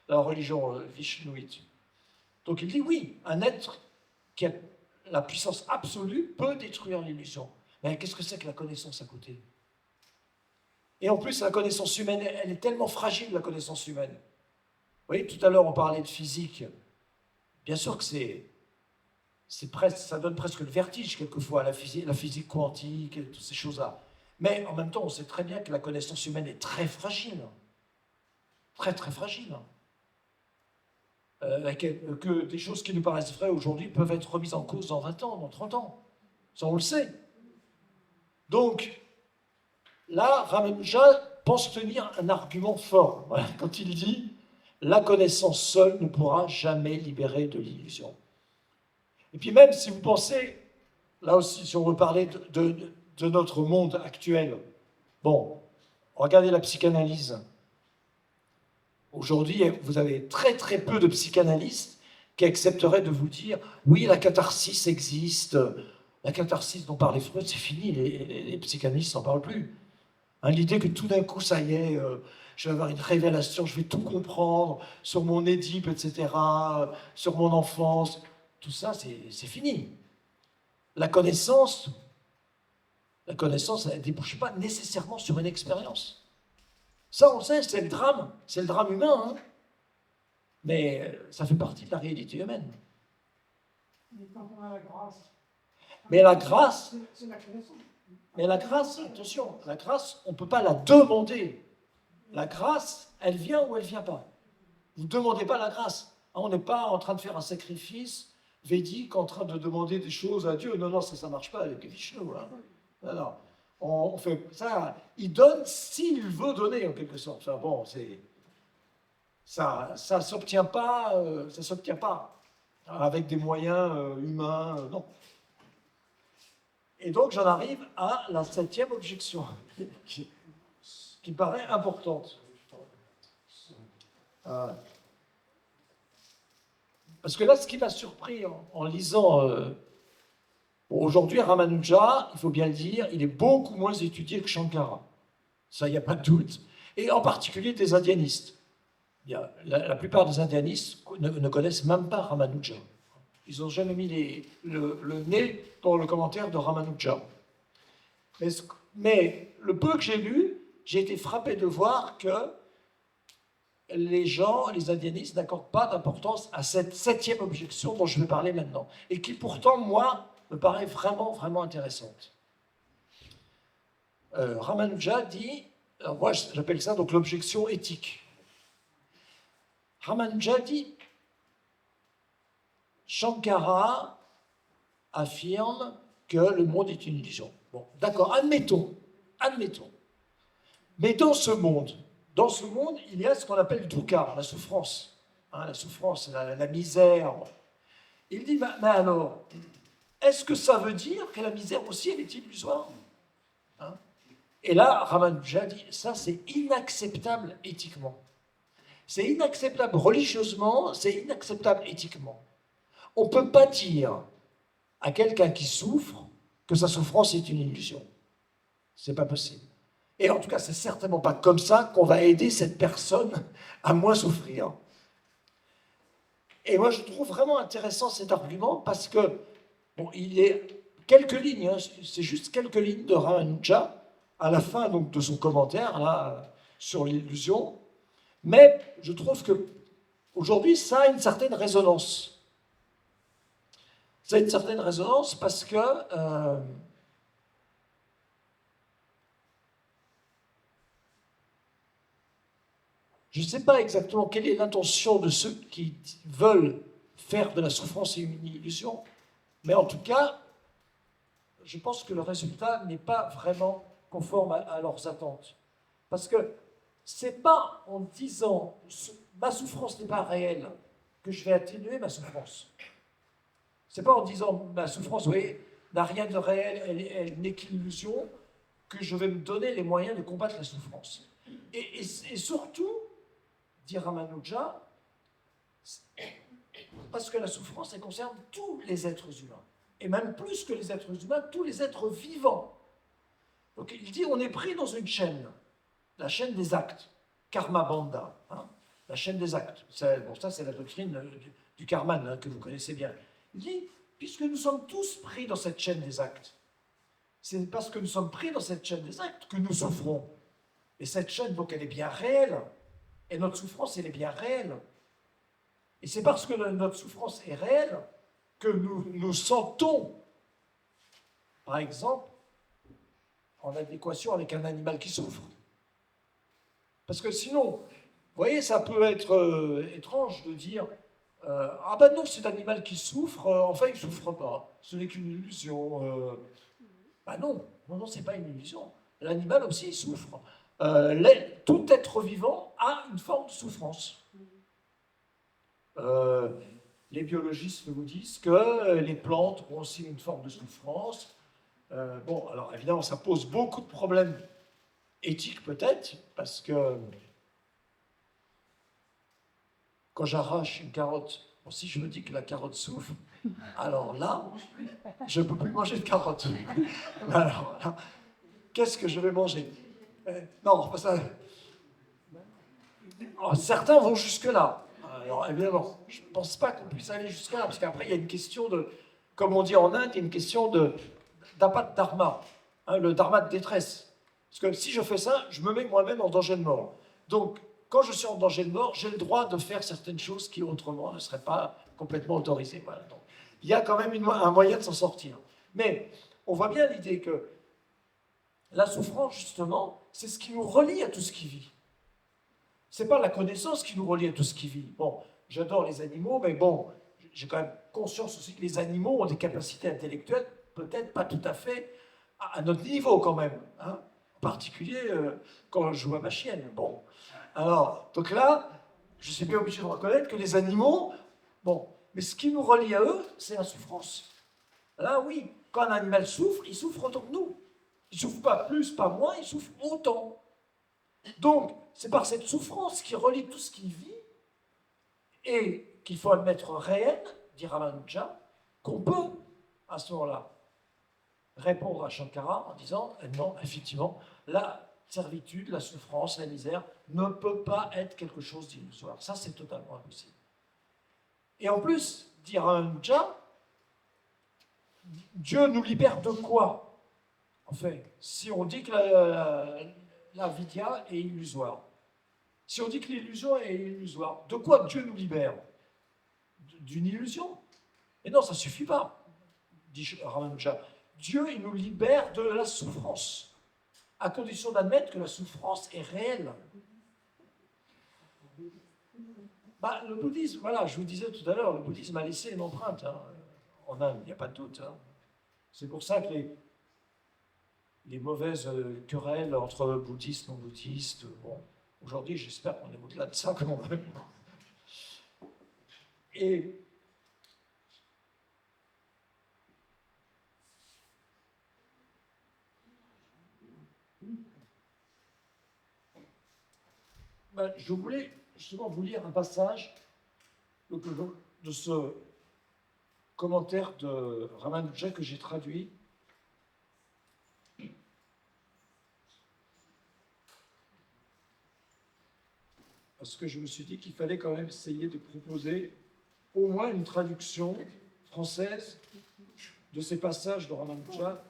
la religion vishnouite. Donc il dit, oui, un être qui a la puissance absolue peut détruire l'illusion. Mais qu'est-ce que c'est que la connaissance à côté ? Et en plus, la connaissance humaine, elle est tellement fragile, la connaissance humaine. Vous voyez, tout à l'heure, on parlait de physique. Bien sûr que ça donne presque le vertige, quelquefois, la physique quantique, et toutes ces choses-là. Mais en même temps, on sait très bien que la connaissance humaine est très fragile. Très, très fragile. Que des choses qui nous paraissent vraies aujourd'hui peuvent être remises en cause dans 20 ans, dans 30 ans. Ça, on le sait. Donc, là, Ramanuja pense tenir un argument fort quand il dit « la connaissance seule ne pourra jamais libérer de l'illusion ». Et puis même si vous pensez, là aussi, si on veut parler de notre monde actuel, bon, regardez la psychanalyse. Aujourd'hui, vous avez très très peu de psychanalystes qui accepteraient de vous dire « oui, la catharsis existe, La catharsis dont parlait Freud, c'est fini, les psychanalystes n'en parlent plus. Hein, l'idée que tout d'un coup, ça y est, je vais avoir une révélation, je vais tout comprendre sur mon Édipe, etc., sur mon enfance, tout ça, c'est fini. La connaissance, elle ne débouche pas nécessairement sur une expérience. Ça, on le sait, c'est le drame humain, hein. Mais ça fait partie de la réalité humaine. Mais quand on a la grâce. Mais la grâce, C'est la connaissance. mais la grâce, attention, la grâce, on ne peut pas la demander. La grâce, elle vient ou elle ne vient pas. Vous ne demandez pas la grâce. On n'est pas en train de faire un sacrifice védique, en train de demander des choses à Dieu. Non, ça ne marche pas avec Vishnu. Hein. Non, on fait ça. Il donne s'il veut donner, en quelque sorte. Enfin bon, ça ne s'obtient pas, avec des moyens humains, non. Et donc j'en arrive à la 7e objection, qui paraît importante. Parce que là, ce qui m'a surpris en lisant... aujourd'hui, Ramanuja, il faut bien le dire, il est beaucoup moins étudié que Shankara. Ça, il n'y a pas de doute. Et en particulier des indianistes. La plupart des indianistes ne connaissent même pas Ramanuja. Ils n'ont jamais mis le nez dans le commentaire de Ramanuja. Mais le peu que j'ai lu, j'ai été frappé de voir que les indianistes, n'accordent pas d'importance à cette 7e objection dont je vais parler maintenant, et qui pourtant, moi, me paraît vraiment, vraiment intéressante. Ramanuja dit, alors moi j'appelle ça donc l'objection éthique. Ramanuja dit, Shankara affirme que le monde est une illusion. Bon, d'accord, admettons. Mais dans ce monde, il y a ce qu'on appelle dukkha, la souffrance. Hein, la souffrance, la misère. Il dit, mais alors, est-ce que ça veut dire que la misère aussi, elle est illusoire, hein? Et là, Ramanuja dit, ça c'est inacceptable éthiquement. C'est inacceptable religieusement, c'est inacceptable éthiquement. On ne peut pas dire à quelqu'un qui souffre que sa souffrance est une illusion. Ce n'est pas possible. Et en tout cas, c'est certainement pas comme ça qu'on va aider cette personne à moins souffrir. Et moi, je trouve vraiment intéressant cet argument parce que, bon, il y a quelques lignes, hein, c'est juste quelques lignes de Ramanuja à la fin donc, de son commentaire là, sur l'illusion, mais je trouve que aujourd'hui, ça a une certaine résonance. Ça a une certaine résonance parce que je ne sais pas exactement quelle est l'intention de ceux qui veulent faire de la souffrance une illusion, mais en tout cas, je pense que le résultat n'est pas vraiment conforme à leurs attentes. Parce que ce n'est pas en disant « ma souffrance n'est pas réelle » que je vais atténuer ma souffrance. Ce n'est pas en disant « ma souffrance, vous voyez, n'a rien de réel, elle n'est qu'illusion » que je vais me donner les moyens de combattre la souffrance. Et surtout, dit Ramanuja, parce que la souffrance, elle concerne tous les êtres humains. Et même plus que les êtres humains, tous les êtres vivants. Donc il dit, on est pris dans une chaîne, la chaîne des actes, karma bandha, hein, la chaîne des actes. Bon, ça, c'est la doctrine du Karman, hein, que vous connaissez bien. Il dit, puisque nous sommes tous pris dans cette chaîne des actes, c'est parce que nous sommes pris dans cette chaîne des actes que nous souffrons. Et cette chaîne, donc, elle est bien réelle. Et notre souffrance, elle est bien réelle. Et c'est parce que notre souffrance est réelle que nous sentons, par exemple, en adéquation avec un animal qui souffre. Parce que sinon, vous voyez, ça peut être étrange de dire ah ben non, cet animal qui souffre, enfin il ne souffre pas, ce n'est qu'une illusion. Ben non, c'est pas une illusion. L'animal aussi, il souffre. Tout être vivant a une forme de souffrance. Les biologistes vous disent que les plantes ont aussi une forme de souffrance. Bon, alors évidemment, ça pose beaucoup de problèmes éthiques peut-être, parce que quand j'arrache une carotte, Bon, si je me dis que la carotte souffre, alors là, je ne peux plus manger de carottes. Alors là, qu'est-ce que je vais manger? Non, pas ça. Alors, certains vont jusque-là. Alors évidemment, je ne pense pas qu'on puisse aller jusque-là, parce qu'après, il y a une question de, comme on dit en Inde, il y a une question d'apat dharma, hein, le dharma de détresse. Parce que si je fais ça, je me mets moi-même en danger de mort. Donc, quand je suis en danger de mort, j'ai le droit de faire certaines choses qui autrement ne seraient pas complètement autorisées. Voilà. Donc, il y a quand même un moyen de s'en sortir. Mais on voit bien l'idée que la souffrance, justement, c'est ce qui nous relie à tout ce qui vit. Ce n'est pas la connaissance qui nous relie à tout ce qui vit. Bon, j'adore les animaux, mais bon, j'ai quand même conscience aussi que les animaux ont des capacités intellectuelles, peut-être pas tout à fait à notre niveau quand même. Hein. En particulier quand je joue à ma chienne. Bon. Alors, donc là, je suis bien obligé de reconnaître que les animaux, bon, mais ce qui nous relie à eux, c'est la souffrance. Là, oui, quand un animal souffre, il souffre autant que nous. Il ne souffre pas plus, pas moins, il souffre autant. Donc, c'est par cette souffrance qui relie tout ce qui vit et qu'il faut admettre réel, dit Ramanuja, qu'on peut, à ce moment-là, répondre à Shankara en disant non, effectivement, la servitude, la souffrance, la misère ne peut pas être quelque chose d'illusoire. Ça, c'est totalement impossible. Et en plus, dit Ramanuja, Dieu nous libère de quoi? En fait, si on dit que la vidya est illusoire, si on dit que l'illusion est illusoire, de quoi Dieu nous libère? D'une illusion. Et non, ça ne suffit pas, dit Ramanuja. Dieu, il nous libère de la souffrance, à condition d'admettre que la souffrance est réelle. Bah, le bouddhisme, voilà, je vous disais tout à l'heure, le bouddhisme a laissé une empreinte. Hein. En Inde, il n'y a pas de doute. Hein. C'est pour ça que les mauvaises querelles entre bouddhistes et non-bouddhistes, bon, aujourd'hui, j'espère qu'on est au-delà de ça quand même. Et ben, je voulais justement vous lire un passage de ce commentaire de Ramanuja que j'ai traduit. Parce que je me suis dit qu'il fallait quand même essayer de proposer au moins une traduction française de ces passages de Ramanuja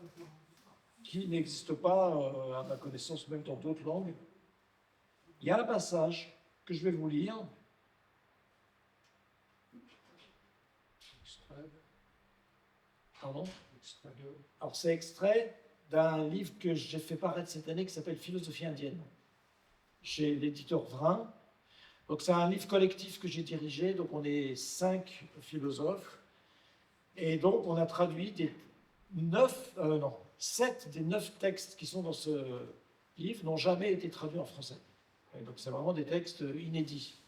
qui n'existent pas, à ma connaissance, même dans d'autres langues. Il y a un passage que je vais vous lire. Pardon? Alors, c'est extrait d'un livre que j'ai fait paraître cette année qui s'appelle Philosophie indienne, chez l'éditeur Vrin. Donc, c'est un livre collectif que j'ai dirigé, donc on est 5 philosophes, et donc on a traduit 7 des 9 textes qui sont dans ce livre n'ont jamais été traduits en français. Et donc, c'est vraiment des textes inédits.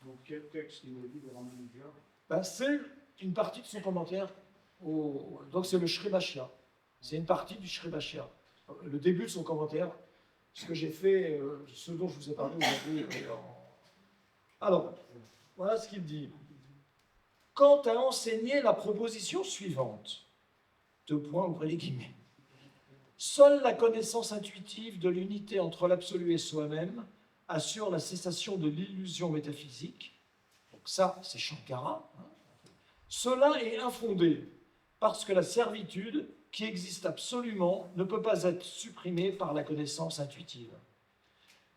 Donc, quel texte inédit de Ramanuja? Ben, c'est une partie de son commentaire. Donc, c'est le Shrivashya. C'est une partie du Shrivashya. Le début de son commentaire, ce que j'ai fait, ce dont je vous ai parlé aujourd'hui. Alors, voilà ce qu'il dit. Quant à enseigner la proposition suivante, 2 points, ouvrez les guillemets. Seule la connaissance intuitive de l'unité entre l'absolu et soi-même assure la cessation de l'illusion métaphysique. Donc ça, c'est Shankara. Hein. Cela est infondé, parce que la servitude, qui existe absolument, ne peut pas être supprimée par la connaissance intuitive.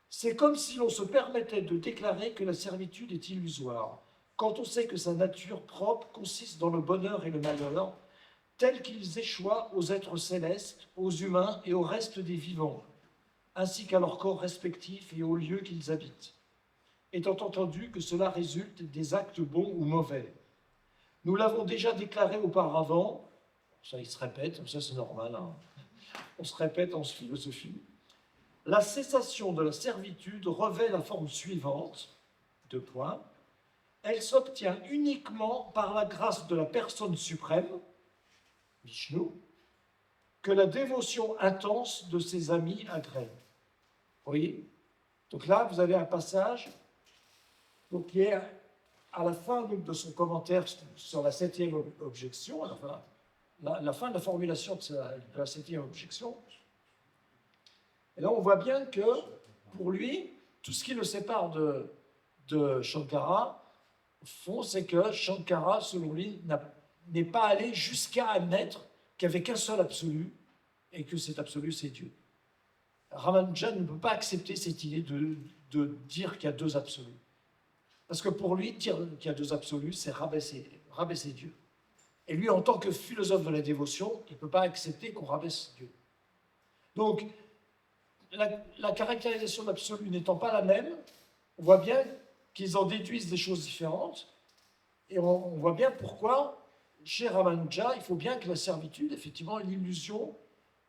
C'est comme si l'on se permettait de déclarer que la servitude est illusoire, quand on sait que sa nature propre consiste dans le bonheur et le malheur, tels qu'ils échoient aux êtres célestes, aux humains et au reste des vivants, ainsi qu'à leurs corps respectifs et aux lieux qu'ils habitent, étant entendu que cela résulte des actes bons ou mauvais. Nous l'avons déjà déclaré auparavant, ça il se répète, ça c'est normal, hein. On se répète en philosophie. La cessation de la servitude revêt la forme suivante, 2 points. Elle s'obtient uniquement par la grâce de la personne suprême, Vishnu, que la dévotion intense de ses amis agrée. Vous voyez? Donc là, vous avez un passage donc, qui est à la fin donc, de son commentaire sur la septième objection, enfin, la fin de la formulation de la septième objection, et là on voit bien que pour lui, tout ce qui le sépare de Shankara, au fond, c'est que Shankara, selon lui, n'est pas allé jusqu'à admettre qu'il n'y avait qu'un seul absolu, et que cet absolu, c'est Dieu. Ramanujan ne peut pas accepter cette idée de dire qu'il y a deux absolus. Parce que pour lui, dire qu'il y a deux absolus, c'est rabaisser Dieu. Et lui, en tant que philosophe de la dévotion, il ne peut pas accepter qu'on rabaisse Dieu. Donc, la caractérisation d'absolu n'étant pas la même, on voit bien qu'ils en déduisent des choses différentes, et on voit bien pourquoi, chez Ramanuja, il faut bien que la servitude, effectivement, l'illusion,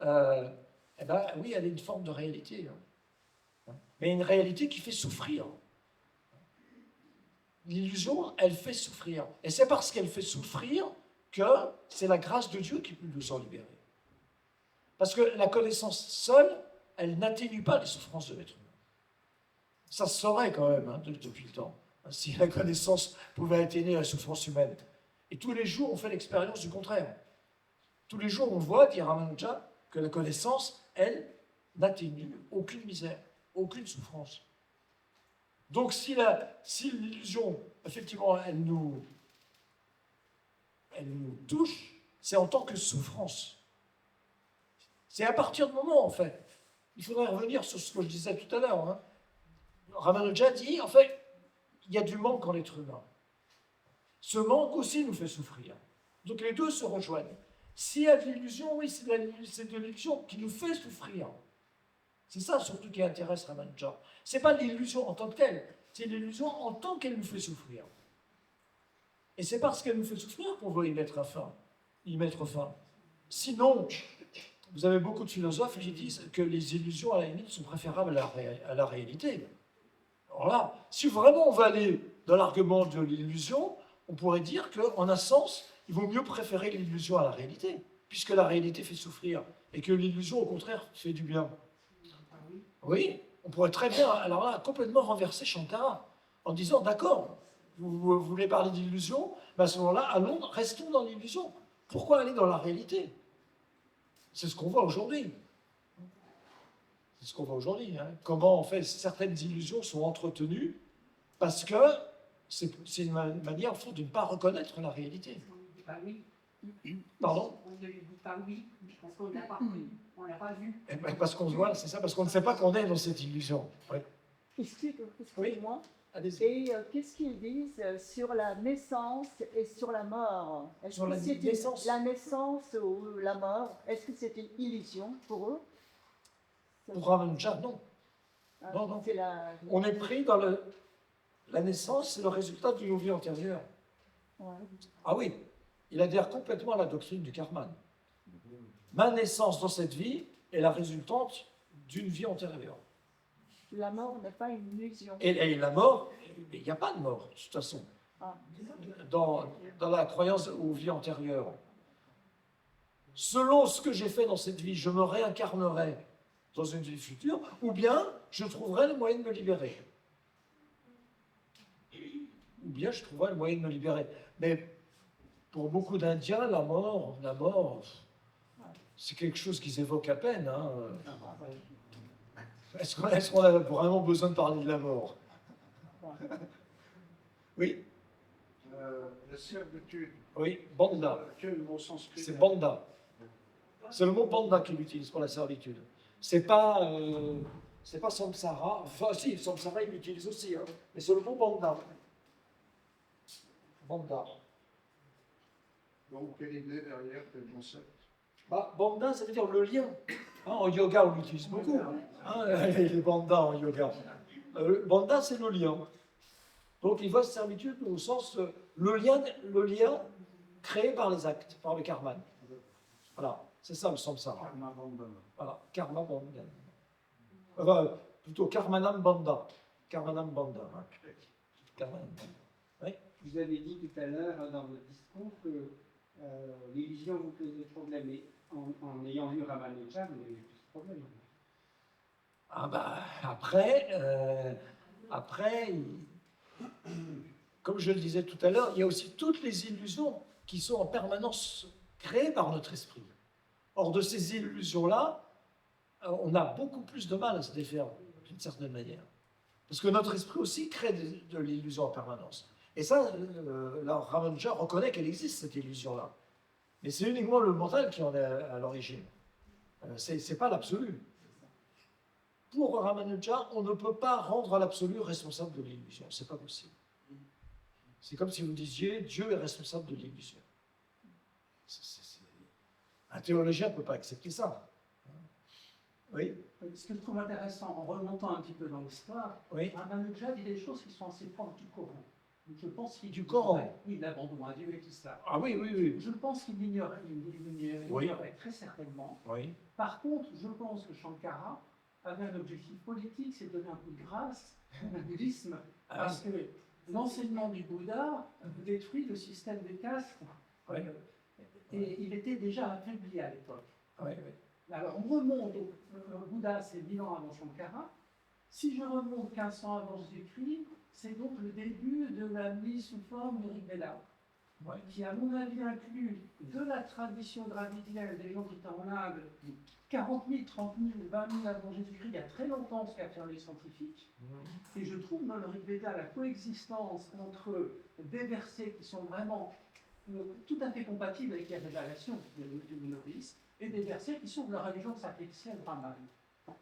eh ben, oui, elle est une forme de réalité, hein. Mais une réalité qui fait souffrir. L'illusion, elle fait souffrir. Et c'est parce qu'elle fait souffrir que c'est la grâce de Dieu qui peut nous en libérer. Parce que la connaissance seule, elle n'atténue pas les souffrances de l'être humain. Ça se saurait quand même, hein, depuis le temps, si la connaissance pouvait atténuer la souffrance humaine. Et tous les jours, on fait l'expérience du contraire. Tous les jours, on voit, dit Ramanuja, que la connaissance, elle, n'atténue aucune misère, aucune souffrance. Donc, si l'illusion, effectivement, elle nous touche, c'est en tant que souffrance. C'est à partir du moment, en fait. Il faudrait revenir sur ce que je disais tout à l'heure. Hein. Ramanuja dit, en fait, il y a du manque en l'être humain. Ce manque aussi nous fait souffrir. Donc les deux se rejoignent. S'il y a de l'illusion, oui, c'est de l'illusion qui nous fait souffrir. C'est ça surtout qui intéresse Ramanuja. Ce n'est pas l'illusion en tant que telle, c'est l'illusion en tant qu'elle nous fait souffrir. Et c'est parce qu'elle nous fait souffrir qu'on veut y mettre fin. Sinon, vous avez beaucoup de philosophes qui disent que les illusions, à la limite, sont préférables à la réalité. Alors là, si vraiment on va aller dans l'argument de l'illusion, on pourrait dire qu'en un sens, il vaut mieux préférer l'illusion à la réalité, puisque la réalité fait souffrir, et que l'illusion, au contraire, fait du bien. Oui, on pourrait très bien, alors là, complètement renverser Shankara, en disant, d'accord, vous voulez parler d'illusion, mais à ce moment-là, allons, restons dans l'illusion. Pourquoi aller dans la réalité? C'est ce qu'on voit aujourd'hui. C'est ce qu'on voit aujourd'hui. Hein. Comment, en fait, certaines illusions sont entretenues parce que c'est une manière, au fond, de ne pas reconnaître la réalité. On ne dit pas oui. Pardon? On ne dit pas oui, parce qu'on ne l'a pas vu. On ne l'a pas vu. Eh ben, parce qu'on voit, c'est ça, parce qu'on ne sait pas qu'on est dans cette illusion. Oui. Excusez-moi. Allez-y. Et qu'est-ce qu'ils disent sur la naissance et sur la mort? Est-ce Sur que la c'est naissance? la naissance ou la mort? Est-ce que c'est une illusion pour eux? Pour Ramanuja, non. Ah, Non, non. c'est la... On est pris dans la naissance, c'est le résultat d'une vie antérieure. Ouais. Ah oui, il adhère complètement à la doctrine du karma. Ma naissance dans cette vie est la résultante d'une vie antérieure. La mort n'est pas une illusion. Et la mort, il n'y a pas de mort, de toute façon. Ah. Dans la croyance aux vies antérieures. Selon ce que j'ai fait dans cette vie, je me réincarnerai dans une vie future, ou bien je trouverai le moyen de me libérer. Ou bien je trouverai le moyen de me libérer. Mais pour beaucoup d'Indiens, la mort, c'est quelque chose qu'ils évoquent à peine. Hein. Est-ce qu'on a vraiment besoin de parler de la mort? Oui, La servitude, oui, banda. quel mot sanskrit? C'est banda. C'est le mot banda qu'il utilise pour la servitude. C'est pas samsara. Enfin, si, samsara, il l'utilise aussi. Hein. Mais c'est le mot banda. Banda. Donc, quelle idée derrière, quel concept? Bah, banda, ça veut dire le lien. Hein, en yoga, on l'utilise beaucoup. Hein, les bandas en yoga. Banda, c'est le lien. Donc, il voit servitude au sens le lien créé par les actes, par le karma. Voilà, c'est ça le samsara. Karma bandhana. Voilà, karma bandha. Enfin, plutôt karmanam bandha. Karmanam bandha. Hein. Karmanam bandha. Oui. Vous avez dit tout à l'heure dans votre discours que l'illusion vous posait problème. Et en ayant lu Ramanuja, vous n'avez plus ce problème. Ah bah, après, comme je le disais tout à l'heure, il y a aussi toutes les illusions qui sont en permanence créées par notre esprit. Or, de ces illusions-là, on a beaucoup plus de mal à se défaire d'une certaine manière. Parce que notre esprit aussi crée de l'illusion en permanence. Et ça, Ramanuja reconnaît qu'elle existe, cette illusion-là. Mais c'est uniquement le mental qui en est à l'origine. C'est pas l'absolu. Pour Ramanuja, on ne peut pas rendre l'absolu responsable de l'illusion. C'est pas possible. C'est comme si vous disiez Dieu est responsable de l'illusion. Un théologien ne peut pas accepter ça. Oui, Ce que je trouve intéressant, en remontant un petit peu dans l'histoire, oui. Ramanuja dit des choses qui sont assez proches du Coran. Donc je pense qu'il Du Coran. Oui, l'abandon à Dieu et tout ça. Ah oui, oui, oui. Je pense qu'il l'ignorait, Oui. très certainement. Oui, Par contre, je pense que Shankara avait un objectif politique, c'est de donner un coup de grâce au bouddhisme, Ah parce que l'enseignement du Bouddha détruit le système des castes, oui, et il était déjà affaibli à l'époque. oui, oui. Alors on remonte, le Bouddha c'est 1000 ans avant Shankara. Si je remonte 1500 avant Jésus-Christ, c'est donc le début de la mise sous forme du Rig Veda, Ouais. qui à mon avis inclut de la tradition dravidienne des gens qui étaient en Inde, 40 000, 30 000, 20 000 avant Jésus-Christ, il y a très longtemps ce qu'affirment les scientifiques. Et je trouve dans le Rig Veda la coexistence entre des versets qui sont vraiment tout à fait compatibles avec les révélations du monothéisme et des versets qui sont de la religion sacrificielle brahmane.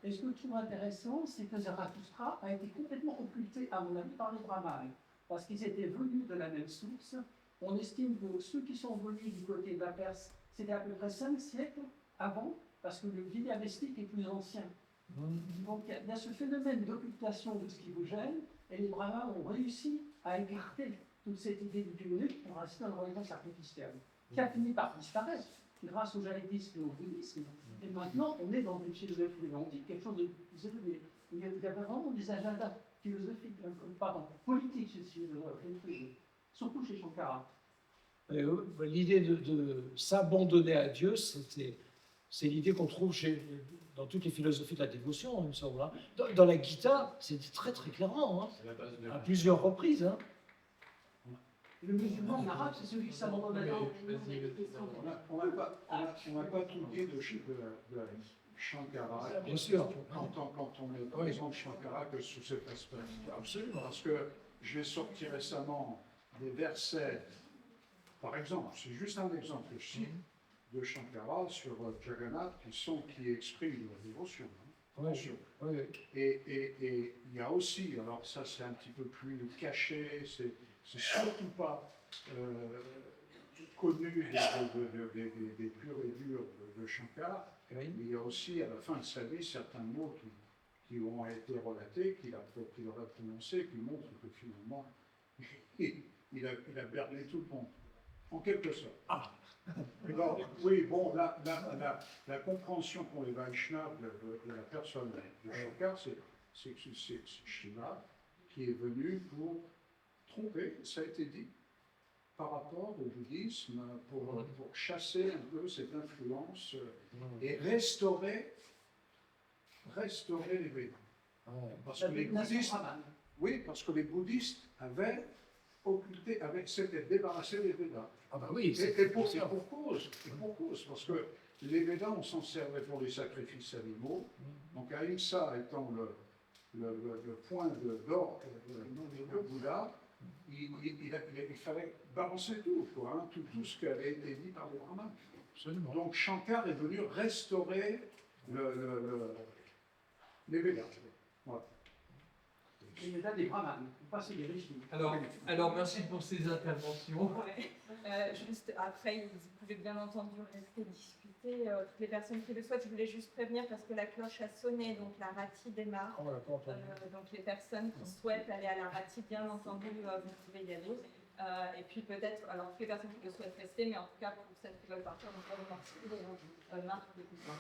Et ce que je trouve intéressant, c'est que Zarathustra a été complètement occulté, à mon avis, par les brahmanes, parce qu'ils étaient venus de la même source. On estime que ceux qui sont venus du côté de la Perse, c'était à peu près 5 siècles avant, parce que le Vidya vestique est plus ancien. Donc il y a ce phénomène d'occultation de ce qui vous gêne, et les brahmanes ont réussi à écarter toute cette idée du tumulte pour rester dans la religion sacrificielle, qui a fini par disparaître grâce au jaïnisme et au bouddhisme. Et maintenant, on est dans une philosophie lévantique, quelque chose de plus élevé. Il y a vraiment des agendas philosophiques, politiques, surtout chez Shankara. L'idée de s'abandonner à Dieu, c'est l'idée qu'on trouve dans toutes les philosophies de la dévotion, il me semble. Hein. Dans la Gita, c'est dit très très clairement, hein, à plusieurs reprises. Hein. Le musulman en arabe, c'est celui qui s'abandonne à Dieu. On n'a pas tout dit de Shankara. Bien sûr. Quand on est par exemple Shankara que sous cet aspect. Absolument. Parce que j'ai sorti récemment des versets, par exemple, c'est juste un exemple que je cite, de Shankara sur Jagannath qui expriment la dévotion. Attention. Oui, oui. Et il y a aussi, alors ça c'est un petit peu plus caché, c'est surtout pas connu des purs et durs de Shankara, mais il y a aussi à la fin de sa vie certains mots qui ont été relatés, qu'il aurait prononcés, qui montrent que finalement il a berné tout le monde, en quelque sorte. Ah. Alors, oui, bon, la compréhension pour les Vaishnavas de la personne de Shankar, c'est Shiva qui est venu pour tromper, ça a été dit, par rapport au bouddhisme, pour chasser un peu cette influence et restaurer les Védas. Parce que les bouddhistes, parce que les bouddhistes avaient occulté, s'étaient débarrassés des Védas. Ah bah oui, et pour cause, parce que les Védas, on s'en servait pour les sacrifices animaux. Donc Ahimsa étant le point d'or de Bouddha, il fallait balancer tout, quoi, hein, tout ce qui avait été dit par les Brahmanes. Absolument. Donc Shankar est venu restaurer les Védas. Voilà. Les Védas des brahmanes, pas ceux des rishis. Alors, merci pour ces interventions. Juste après, vous pouvez bien entendu rester discuter. Toutes les personnes qui le souhaitent, je voulais juste prévenir parce que la cloche a sonné, donc la rati démarre. Donc les personnes qui souhaitent aller à la rati, bien entendu, vous pouvez y aller. Et puis peut-être, alors toutes les personnes qui le souhaitent rester, mais en tout cas pour celles qui veulent partir, on peut remercier Marc de tout ça.